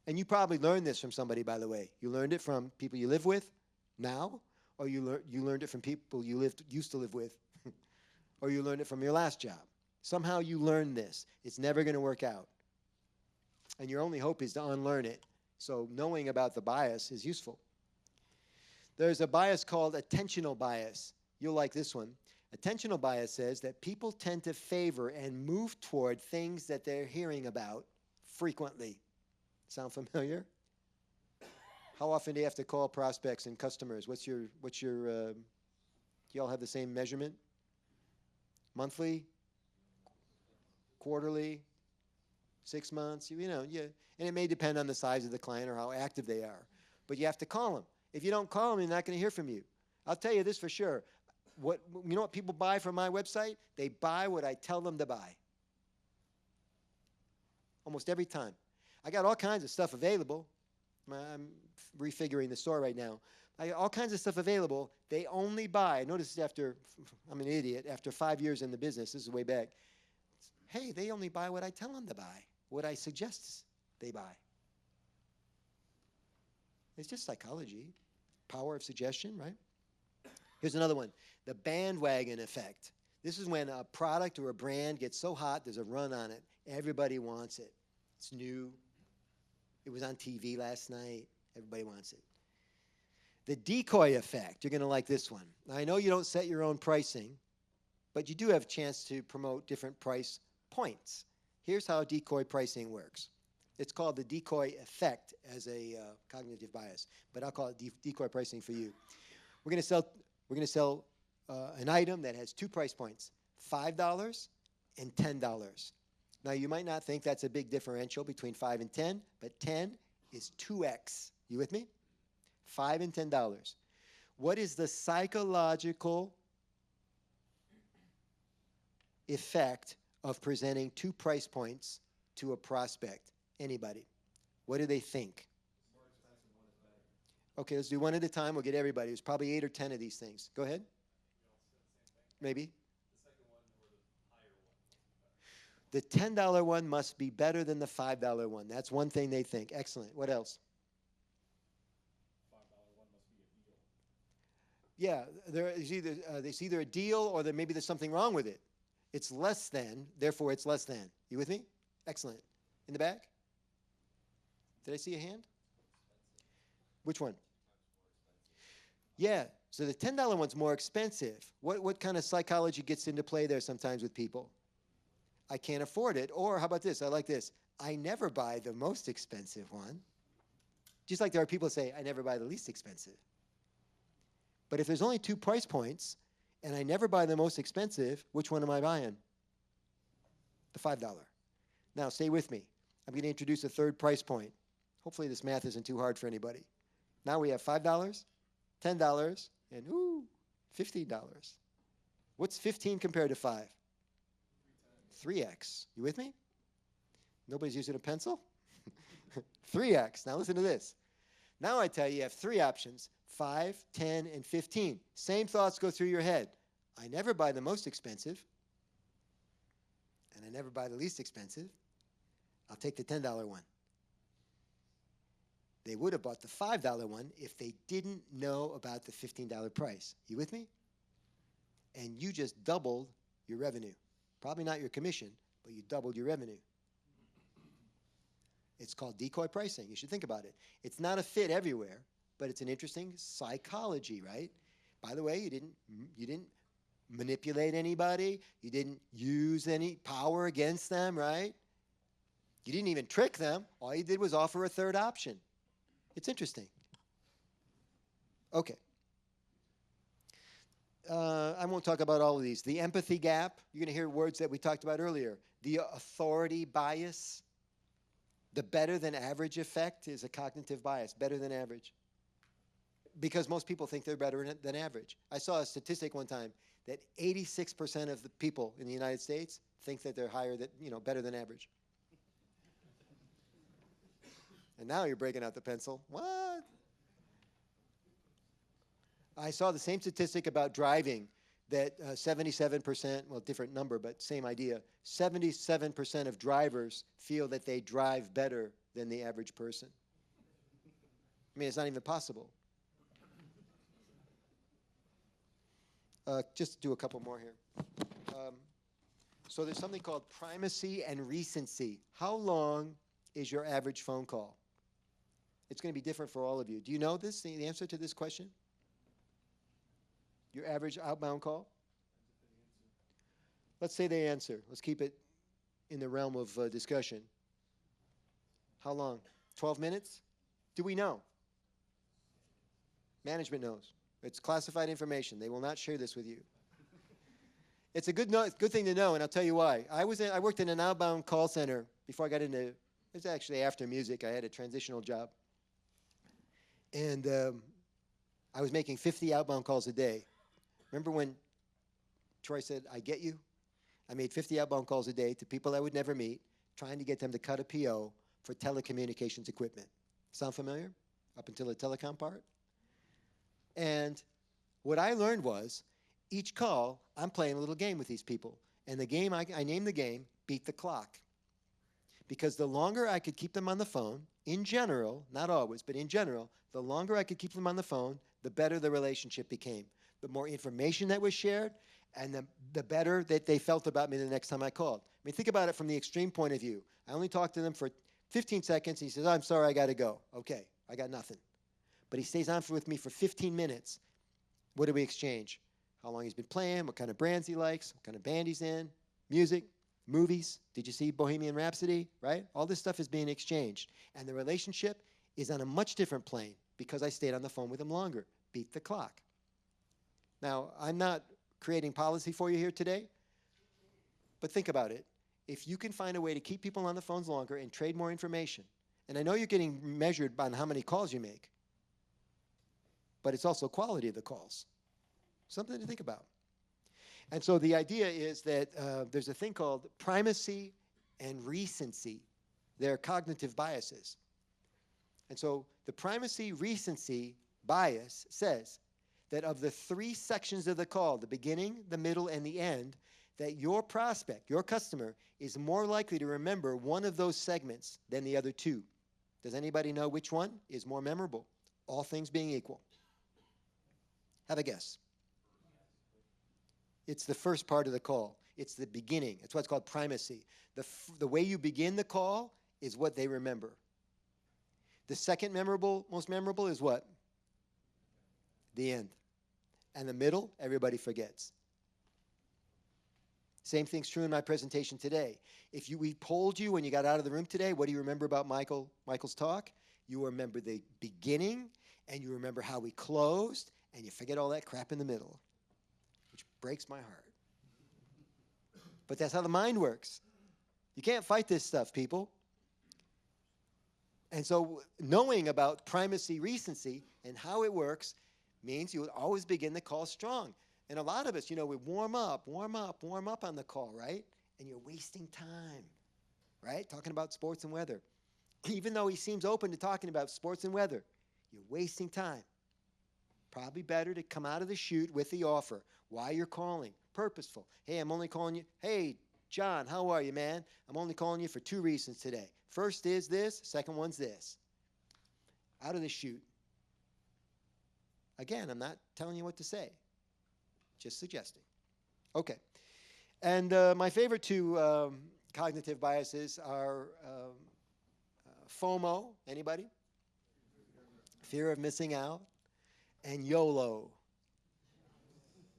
And you probably learned this from somebody, by the way. You learned it from people you live with now, or you learned it from people you used to live with, or you learned it from your last job. Somehow you learned this. It's never going to work out. And your only hope is to unlearn it. So knowing about the bias is useful. There's a bias called attentional bias. You'll like this one. Attentional bias says that people tend to favor and move toward things that they're hearing about frequently. Sound familiar? How often do you have to call prospects and customers? Do you all have the same measurement? Monthly? Quarterly? 6 months? You know, and it may depend on the size of the client or how active they are. But you have to call them. If you don't call them, they're not going to hear from you. I'll tell you this for sure. You know what people buy from my website? They buy what I tell them to buy. Almost every time. I got all kinds of stuff available. I'm refiguring the store right now. I got all kinds of stuff available. They only buy. Notice after, I'm an idiot, after 5 years in the business, this is way back. Hey, they only buy what I tell them to buy, what I suggest they buy. It's just psychology, power of suggestion, right? Here's another one, the bandwagon effect. This is when a product or a brand gets so hot, there's a run on it. Everybody wants it. It's new. It was on TV last night. Everybody wants it. The decoy effect, you're going to like this one. Now, I know you don't set your own pricing, but you do have a chance to promote different price points. Here's how decoy pricing works. It's called the decoy effect as a cognitive bias, but I'll call it decoy pricing for you. We're going to sell an item that has 2 price points, $5 and $10. Now, you might not think that's a big differential between 5 and 10, but 10 is 2x. You with me? $5 and $10. What is the psychological effect of presenting 2 price points to a prospect? Anybody? What do they think? More expensive, one is better. Okay, let's do one at a time. We'll get everybody. There's probably 8 or 10 of these things. Go ahead. Maybe. The second one or the higher one. The $10 one must be better than the $5 one. That's one thing they think. Excellent. What else? $5 one must be a deal. Yeah, there's either a deal or maybe there's something wrong with it. It's less than, therefore it's less than. You with me? Excellent. In the back? Did I see a hand? Which one? Yeah, so the $10 one's more expensive. What kind of psychology gets into play there sometimes with people? I can't afford it. Or how about this? I like this. I never buy the most expensive one. Just like there are people who say, I never buy the least expensive. But if there's only 2 price points and I never buy the most expensive, which one am I buying? The $5. Now, stay with me. I'm going to introduce a 3rd price point. Hopefully this math isn't too hard for anybody. Now we have $5, $10, and $15. What's 15 compared to 5? 3x. You with me? Nobody's using a pencil? 3x. Now listen to this. Now I tell you, you have 3 options, 5, 10, and 15. Same thoughts go through your head. I never buy the most expensive, and I never buy the least expensive. I'll take the $10 one. They would have bought the $5 one if they didn't know about the $15 price. You with me? And you just doubled your revenue. Probably not your commission, but you doubled your revenue. It's called decoy pricing. You should think about it. It's not a fit everywhere, but it's an interesting psychology, right? By the way, you didn't manipulate anybody. You didn't use any power against them, right? You didn't even trick them. All you did was offer a 3rd option. It's interesting. Okay. I won't talk about all of these. The empathy gap. You're going to hear words that we talked about earlier. The authority bias. The better than average effect is a cognitive bias. Better than average. Because most people think they're better than average. I saw a statistic one time that 86% of the people in the United States think that they're better than average. And now you're breaking out the pencil. What? I saw the same statistic about driving that 77%, well, different number, but same idea. 77% of drivers feel that they drive better than the average person. I mean, it's not even possible. Just do a couple more here. So there's something called primacy and recency. How long is your average phone call? It's going to be different for all of you. Do you know this, the answer to this question? Your average outbound call? Let's say they answer. Let's keep it in the realm of discussion. How long? 12 minutes? Do we know? Management knows. It's classified information. They will not share this with you. It's a good thing to know, and I'll tell you why. I worked in an outbound call center before I got into, it was actually after music. I had a transitional job. And I was making 50 outbound calls a day. Remember when Troy said, I get you? I made 50 outbound calls a day to people I would never meet, trying to get them to cut a PO for telecommunications equipment. Sound familiar? Up until the telecom part? And what I learned was, each call, I'm playing a little game with these people. And the game, I named the game, Beat the Clock. Because the longer I could keep them on the phone, in general, not always, but in general, the longer I could keep them on the phone, the better the relationship became. The more information that was shared, and the better that they felt about me the next time I called. I mean, think about it from the extreme point of view. I only talked to them for 15 seconds. He says, I'm sorry, I got to go. Okay, I got nothing. But he stays on with me for 15 minutes. What do we exchange? How long he's been playing, what kind of brands he likes, what kind of band he's in, music, movies. Did you see Bohemian Rhapsody, right? All this stuff is being exchanged. And the relationship is on a much different plane because I stayed on the phone with him longer. Beat the clock. Now, I'm not creating policy for you here today, but think about it. If you can find a way to keep people on the phones longer and trade more information, and I know you're getting measured on how many calls you make, but it's also quality of the calls. Something to think about. And so the idea is that there's a thing called primacy and recency. They're cognitive biases. And so the primacy-recency bias says that of the 3 sections of the call, the beginning, the middle, and the end, that your prospect, your customer, is more likely to remember one of those segments than the other 2. Does anybody know which one is more memorable? All things being equal. Have a guess. It's the first part of the call. It's the beginning. It's what's called primacy. The way you begin the call is what they remember. The second most memorable is what? The end. And the middle, everybody forgets. Same thing's true in my presentation today. If we polled you when you got out of the room today, what do you remember about Michael's talk? You remember the beginning, and you remember how we closed, and you forget all that crap in the middle, which breaks my heart. But that's how the mind works. You can't fight this stuff, people. And so knowing about primacy, recency, and how it works means you would always begin the call strong. And a lot of us, we warm up on the call, right? And you're wasting time, right? Talking about sports and weather. Even though he seems open to talking about sports and weather, you're wasting time. Probably better to come out of the chute with the offer. Why you're calling. Purposeful. Hey, I'm only calling you. Hey, John, how are you, man? I'm only calling you for 2 reasons today. First is this. Second one's this. Out of the chute. Again, I'm not telling you what to say. Just suggesting. Okay. And my favorite 2 cognitive biases are FOMO. Anybody? Fear of missing out. And YOLO.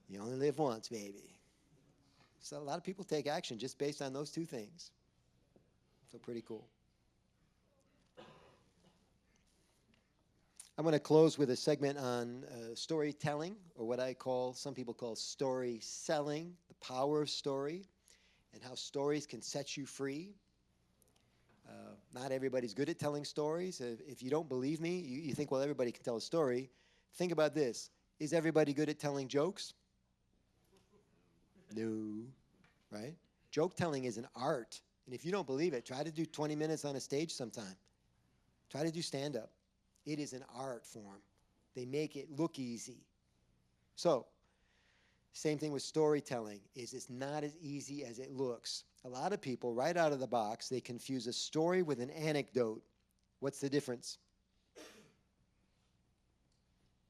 You only live once, baby. So a lot of people take action just based on those 2 things. So pretty cool. I'm going to close with a segment on storytelling, or what some people call story selling, the power of story, and how stories can set you free. Not everybody's good at telling stories. If you don't believe me, you think, well, everybody can tell a story. Think about this. Is everybody good at telling jokes? No, right? Joke telling is an art. And if you don't believe it, try to do 20 minutes on a stage sometime. Try to do stand-up. It is an art form. They make it look easy. So, same thing with storytelling. It's not as easy as it looks. A lot of people, right out of the box, they confuse a story with an anecdote. What's the difference?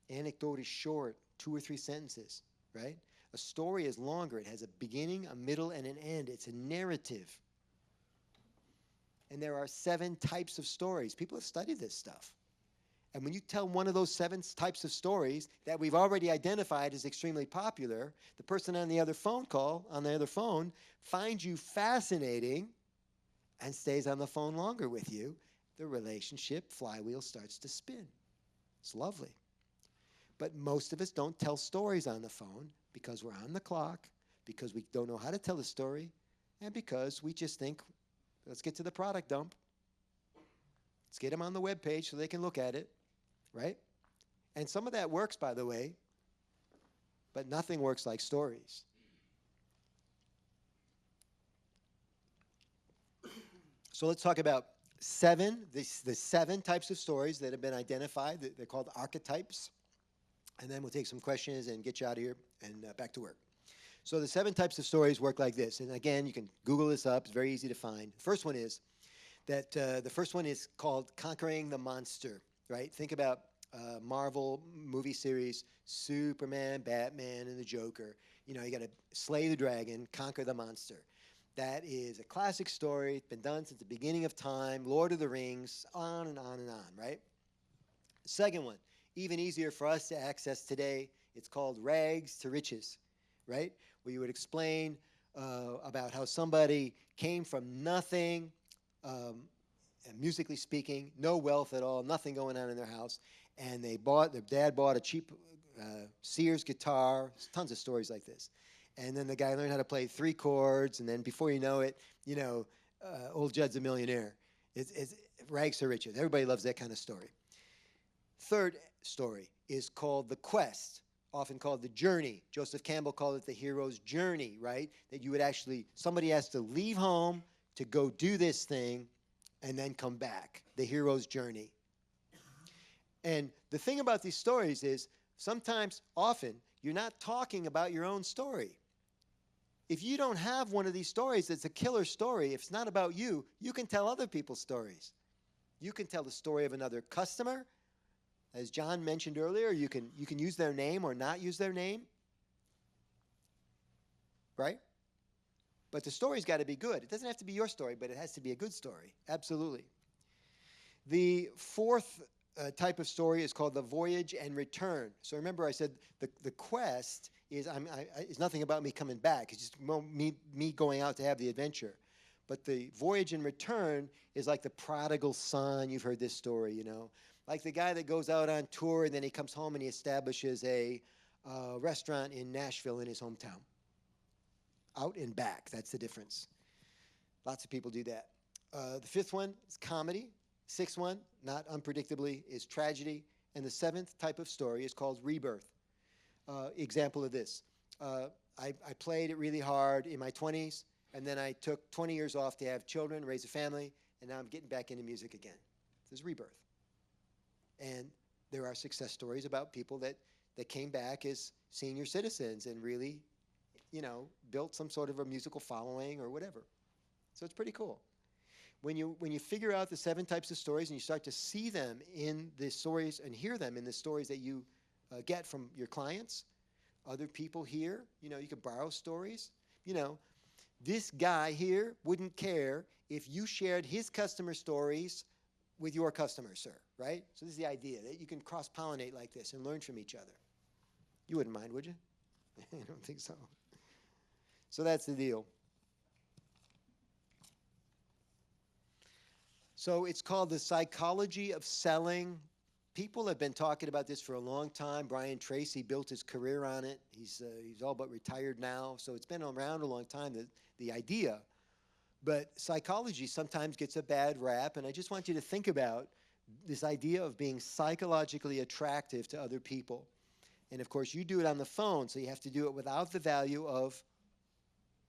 Anecdote is short, 2 or 3 sentences, right? A story is longer. It has a beginning, a middle, and an end. It's a narrative. And there are 7 types of stories. People have studied this stuff. And when you tell one of those 7 types of stories that we've already identified as extremely popular, the person on the other phone finds you fascinating and stays on the phone longer with you. The relationship flywheel starts to spin. It's lovely. But most of us don't tell stories on the phone because we're on the clock, because we don't know how to tell a story and because we just think, let's get to the product dump. Let's get them on the web page so they can look at it, right? And some of that works, by the way, but nothing works like stories. So let's talk about the 7 types of stories that have been identified. They're called archetypes. And then we'll take some questions and get you out of here and back to work. So the 7 types of stories work like this. And again, you can Google this up. It's very easy to find. The first one is that the first one is called Conquering the Monster, right? Think about Marvel movie series, Superman, Batman, and the Joker. You know, you got to slay the dragon, conquer the monster. That is a classic story. It's been done since the beginning of time. Lord of the Rings, on and on and on, right? Second one, even easier for us to access today. It's called Rags to Riches, right? Where you would explain about how somebody came from nothing, musically speaking, no wealth at all, nothing going on in their house, and their dad bought a cheap Sears guitar. There's tons of stories like this. And then the guy learned how to play 3 chords, and then before you know it, old Judd's a millionaire. It's rags to riches. Everybody loves that kind of story. Third story is called The Quest, often called The Journey. Joseph Campbell called it the hero's journey, right? That you would somebody has to leave home to go do this thing and then come back. The hero's journey. And the thing about these stories is often, you're not talking about your own story. If you don't have one of these stories that's a killer story, if it's not about you, you can tell other people's stories. You can tell the story of another customer. As John mentioned earlier, you can use their name or not use their name, right? But the story's got to be good. It doesn't have to be your story, but it has to be a good story. Absolutely. The fourth type of story is called the voyage and return. So remember I said the quest is nothing about me coming back. It's just me going out to have the adventure. But the voyage and return is like the prodigal son. You've heard this story, you know. Like the guy that goes out on tour and then he comes home and he establishes a restaurant in Nashville in his hometown. Out and back, that's the difference. Lots of people do that. The fifth one is comedy. Sixth one, not unpredictably, is tragedy. And the 7th type of story is called rebirth. Example of this. I played it really hard in my 20s, and then I took 20 years off to have children, raise a family, and now I'm getting back into music again. This is rebirth. And there are success stories about people that came back as senior citizens and really, built some sort of a musical following or whatever. So it's pretty cool. When you figure out the 7 types of stories and you start to see them in the stories and hear them in the stories that you get from your clients, other people here, you can borrow stories. This guy here wouldn't care if you shared his customer stories with your customers, sir, right? So this is the idea, that you can cross-pollinate like this and learn from each other. You wouldn't mind, would you? I don't think so. So that's the deal. So it's called the psychology of selling. People have been talking about this for a long time. Brian Tracy built his career on it. He's all but retired now. So it's been around a long time, the idea. But psychology sometimes gets a bad rap, and I just want you to think about this idea of being psychologically attractive to other people. And of course, you do it on the phone, so you have to do it without the value of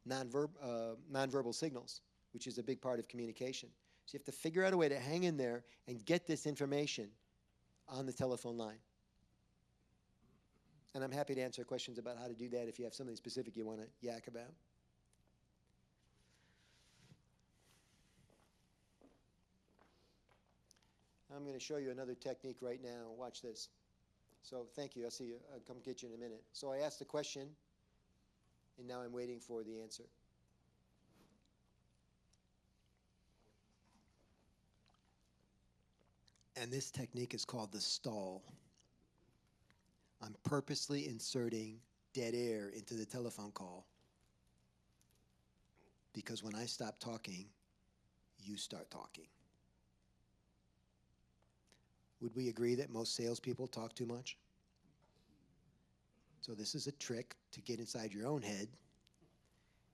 nonverbal signals, which is a big part of communication. So you have to figure out a way to hang in there and get this information on the telephone line. And I'm happy to answer questions about how to do that if you have something specific you want to yak about. I'm going to show you another technique right now. Watch this. So thank you. I'll see you. I'll come get you in a minute. So I asked a question, and now I'm waiting for the answer. And this technique is called the stall. I'm purposely inserting dead air into the telephone call because when I stop talking, you start talking. Would we agree that most salespeople talk too much? So this is a trick to get inside your own head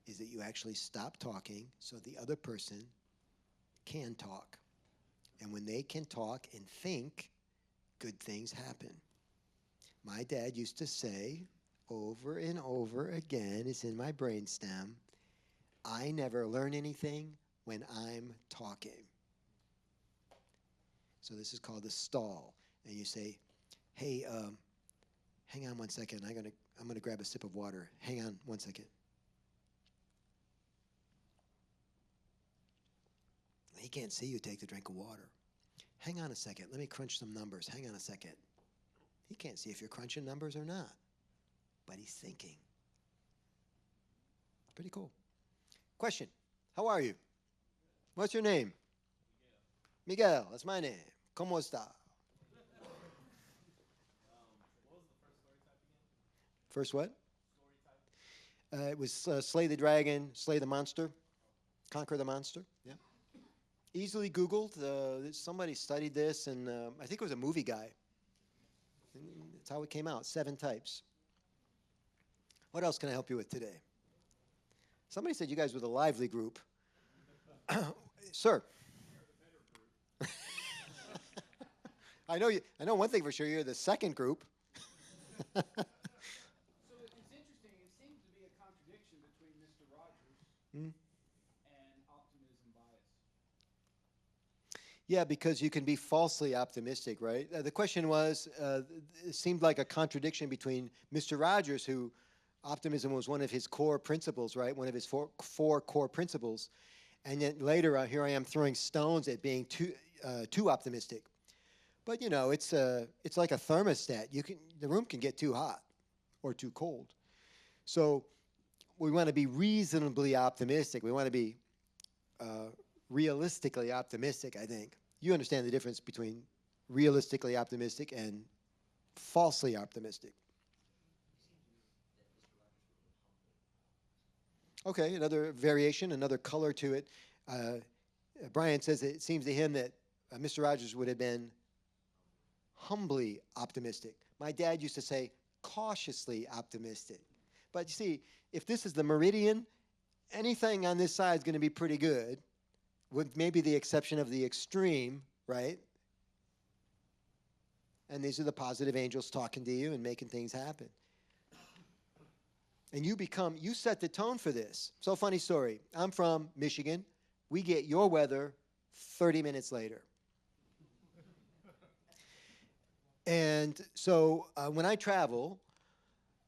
is that you actually stop talking so the other person can talk. And when they can talk and think, good things happen. My dad used to say over and over again, it's in my brainstem, I never learn anything when I'm talking. So this is called a stall. And you say, hey, hang on one second. I'm gonna grab a sip of water. Hang on one second. He can't see you take the drink of water. Hang on a second. Let me crunch some numbers. Hang on a second. He can't see if you're crunching numbers or not, but he's thinking. Pretty cool. Question. How are you? What's your name? Miguel. That's my name. ¿Cómo está? What was the first story type again? First what? Story type? It was slay the dragon, slay the monster, conquer the monster. Yeah. Easily Googled. Somebody studied this, and I think it was a movie guy. That's how it came out, 7 types. What else can I help you with today? Somebody said you guys were the lively group. Sir. I know one thing for sure, you're the second group. So it's interesting. It seems to be a contradiction between Mr. Rogers and optimism bias. Yeah, because you can be falsely optimistic, right? The question was, it seemed like a contradiction between Mr. Rogers, who optimism was one of his core principles, right? One of his four core principles. And yet later, here I am throwing stones at being too optimistic. But you know, it's like a thermostat. The room can get too hot or too cold. So we want to be reasonably optimistic. We want to be realistically optimistic, I think. You understand the difference between realistically optimistic and falsely optimistic. Okay, another variation, another color to it. Brian says it seems to him that Mr. Rogers would have been humbly optimistic. My dad used to say cautiously optimistic. But you see, if this is the meridian, anything on this side is going to be pretty good, with maybe the exception of the extreme, right? And these are the positive angels talking to you and making things happen. And you set the tone for this. So funny story. I'm from Michigan. We get your weather 30 minutes later. And so when I travel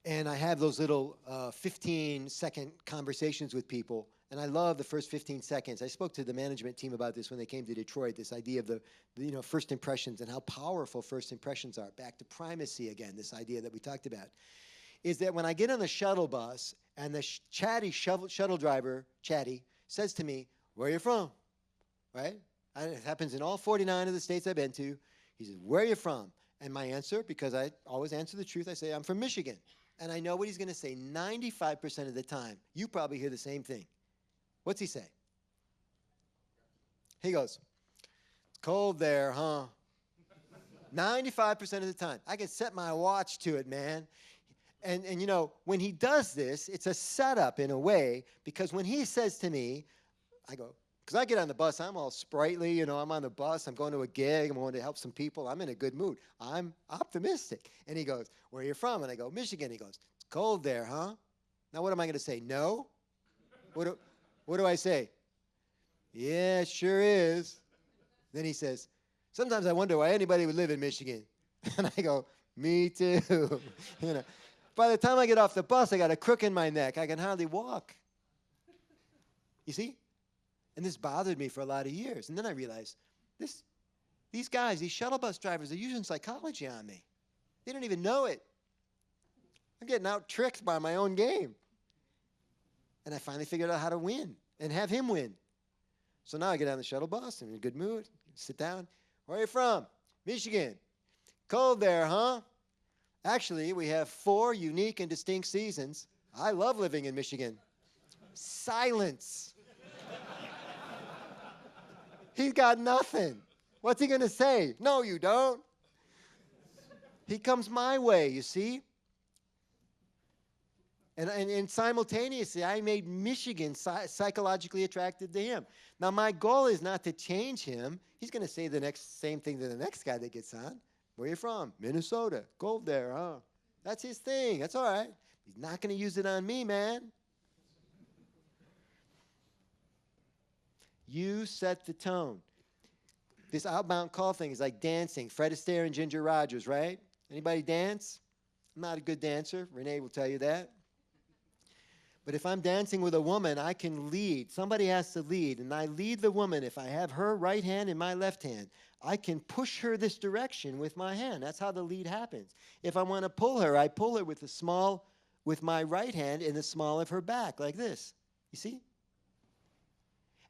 and I have those little 15-second conversations with people, and I love the first 15 seconds. I spoke to the management team about this when they came to Detroit, this idea of the first impressions and how powerful first impressions are. Back to primacy again, this idea that we talked about. Is that when I get on the shuttle bus and the chatty shuttle driver, Chatty, says to me, where are you from? Right? And it happens in all 49 of the states I've been to. He says, where are you from? And my answer, because I always answer the truth, I say, I'm from Michigan. And I know what he's going to say 95% of the time. You probably hear the same thing. What's he say? He goes, it's cold there, huh? 95% of the time. I can set my watch to it, man. And you know, when he does this, it's a setup in a way, because when he says to me, I go, because I get on the bus, I'm all sprightly, I'm on the bus, I'm going to a gig, I'm going to help some people, I'm in a good mood. I'm optimistic. And he goes, where are you from? And I go, Michigan. He goes, it's cold there, huh? Now what am I going to say? No? What do I say? Yeah, it sure is. Then he says, sometimes I wonder why anybody would live in Michigan. And I go, me too. By the time I get off the bus, I got a crook in my neck. I can hardly walk. You see? And this bothered me for a lot of years. And then I realized, these guys, these shuttle bus drivers, are using psychology on me. They don't even know it. I'm getting out-tricked by my own game. And I finally figured out how to win and have him win. So now I get on the shuttle bus, I'm in a good mood, sit down. Where are you from? Michigan. Cold there, huh? Actually, we have 4 unique and distinct seasons. I love living in Michigan. Silence. He's got nothing. What's he going to say? No, you don't. He comes my way, you see? And simultaneously, I made Michigan psychologically attracted to him. Now, my goal is not to change him. He's going to say the same thing to the next guy that gets on. Where are you from? Minnesota. Gold there, huh? That's his thing. That's all right. He's not going to use it on me, man. You set the tone. This outbound call thing is like dancing. Fred Astaire and Ginger Rogers, right? Anybody dance? I'm not a good dancer. Renee will tell you that. But if I'm dancing with a woman, I can lead. Somebody has to lead, and I lead the woman. If I have her right hand in my left hand, I can push her this direction with my hand. That's how the lead happens. If I want to pull her, I pull her with my right hand in the small of her back, like this. You see?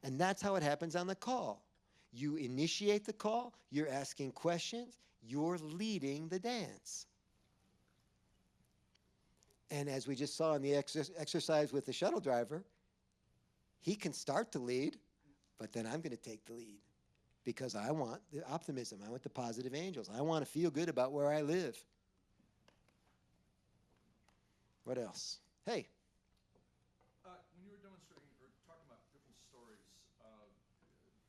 And that's how it happens on the call. You initiate the call, you're asking questions, you're leading the dance. And as we just saw in the exercise with the shuttle driver, he can start to lead, but then I'm going to take the lead because I want the optimism. I want the positive angels. I want to feel good about where I live. What else? Hey. When you were demonstrating or talking about different stories,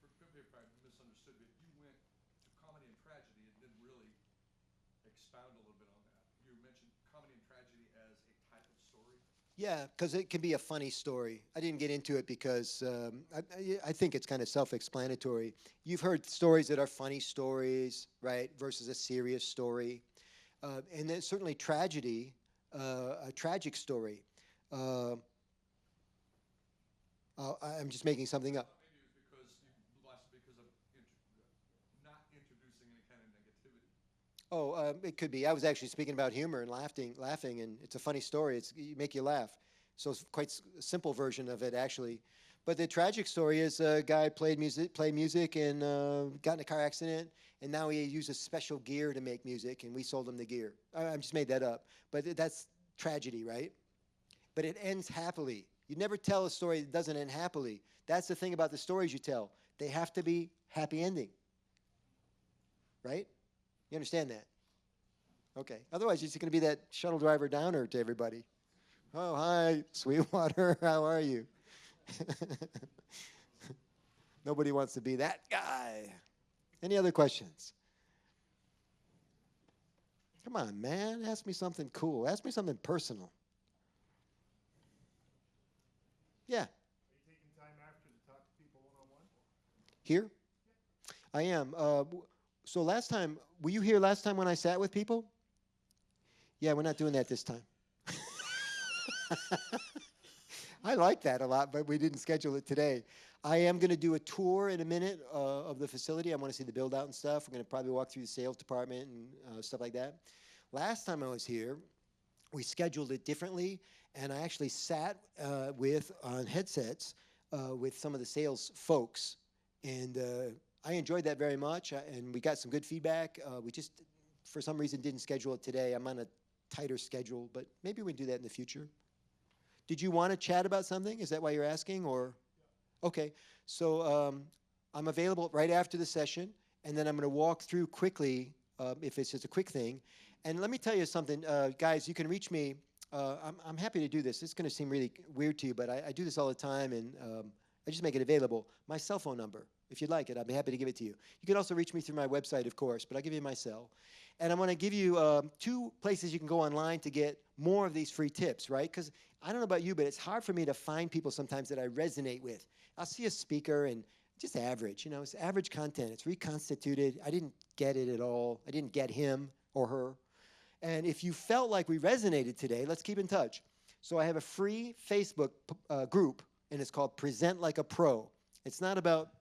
forgive me if I misunderstood, but you went to comedy and tragedy and didn't really expound a little bit on that. You mentioned comedy and tragedy as a type of story. Yeah, because it can be a funny story. I didn't get into it because I think it's kind of self-explanatory. You've heard stories that are funny stories, right, versus a serious story. And then certainly tragedy, a tragic story. I'm just making something up. Maybe it was because you lost because of not introducing any kind of negativity. Oh, it could be. I was actually speaking about humor and laughing, and it's a funny story. You make you laugh. So it's quite a simple version of it, actually. But the tragic story is a guy played music and got in a car accident, and now he uses special gear to make music, and we sold him the gear. I just made that up. But that's tragedy, right? But it ends happily. You never tell a story that doesn't end happily. That's the thing about the stories you tell. They have to be happy ending. Right? You understand that? Okay. Otherwise, you're just going to be that shuttle driver downer to everybody. Oh, hi, Sweetwater. How are you? Nobody wants to be that guy. Any other questions? Come on, man. Ask me something cool. Ask me something personal. Yeah. Are you taking time after to talk to people one-on-one? Here? I am. So last time, were you here last time when I sat with people? Yeah, we're not doing that this time. I like that a lot, but we didn't schedule it today. I am going to do a tour in a minute of the facility. I want to see the build out and stuff. We're going to probably walk through the sales department and stuff like that. Last time I was here, we scheduled it differently, and I actually sat on headsets with some of the sales folks, and I enjoyed that very much, and we got some good feedback. We just, for some reason, didn't schedule it today. I'm on a tighter schedule, but maybe we can do that in the future. Did you want to chat about something? Is that why you're asking, or? Yeah. Okay, so I'm available right after the session, and then I'm going to walk through quickly if it's just a quick thing. And let me tell you something, guys, you can reach me. I'm happy to do this. It's going to seem really weird to you, but I do this all the time, and I just make it available. My cell phone number, if you'd like it, I'd be happy to give it to you. You can also reach me through my website, of course, but I'll give you my cell. And I want to give you 2 places you can go online to get more of these free tips, right? Because I don't know about you, but it's hard for me to find people sometimes that I resonate with. I'll see a speaker and just average, you know, it's average content. It's reconstituted. I didn't get it at all. I didn't get him or her. And if you felt like we resonated today, let's keep in touch. So I have a free Facebook group, and it's called Present Like a Pro. It's not about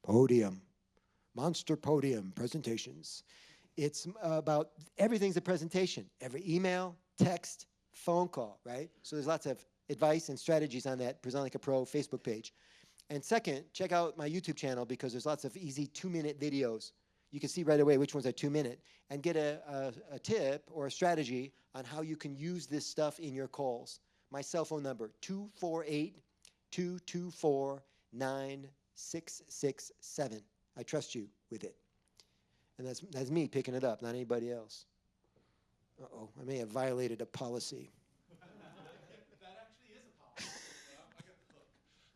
podium, monster podium presentations. It's about everything's a presentation. Every email, text, phone call, right? So there's lots of advice and strategies on that Present Like a Pro Facebook page. And second, check out my YouTube channel because there's lots of easy 2-minute videos. You can see right away which ones are 2-minute and get a tip or a strategy on how you can use this stuff in your calls. My cell phone number, 248-224-9667. I trust you with it. And that's me picking it up, not anybody else. Uh-oh, I may have violated a policy.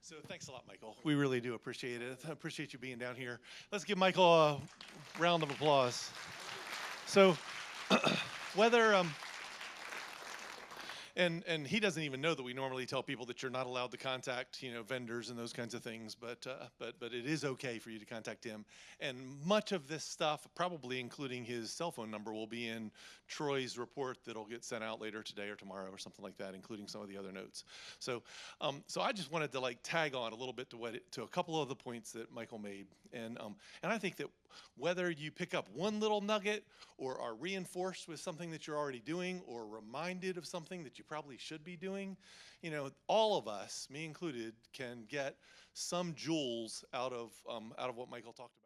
So thanks a lot, Michael. We really do appreciate it. I appreciate you being down here. Let's give Michael a round of applause. So whether and he doesn't even know that we normally tell people that you're not allowed to contact, vendors and those kinds of things, but it is okay for you to contact him. And much of this stuff, probably including his cell phone number, will be in Troy's report that'll get sent out later today or tomorrow or something like that, including some of the other notes. So I just wanted to tag on a little bit to a couple of the points that Michael made, and I think that whether you pick up one little nugget or are reinforced with something that you're already doing or reminded of something that you probably should be doing, all of us, me included, can get some jewels out of what Michael talked about.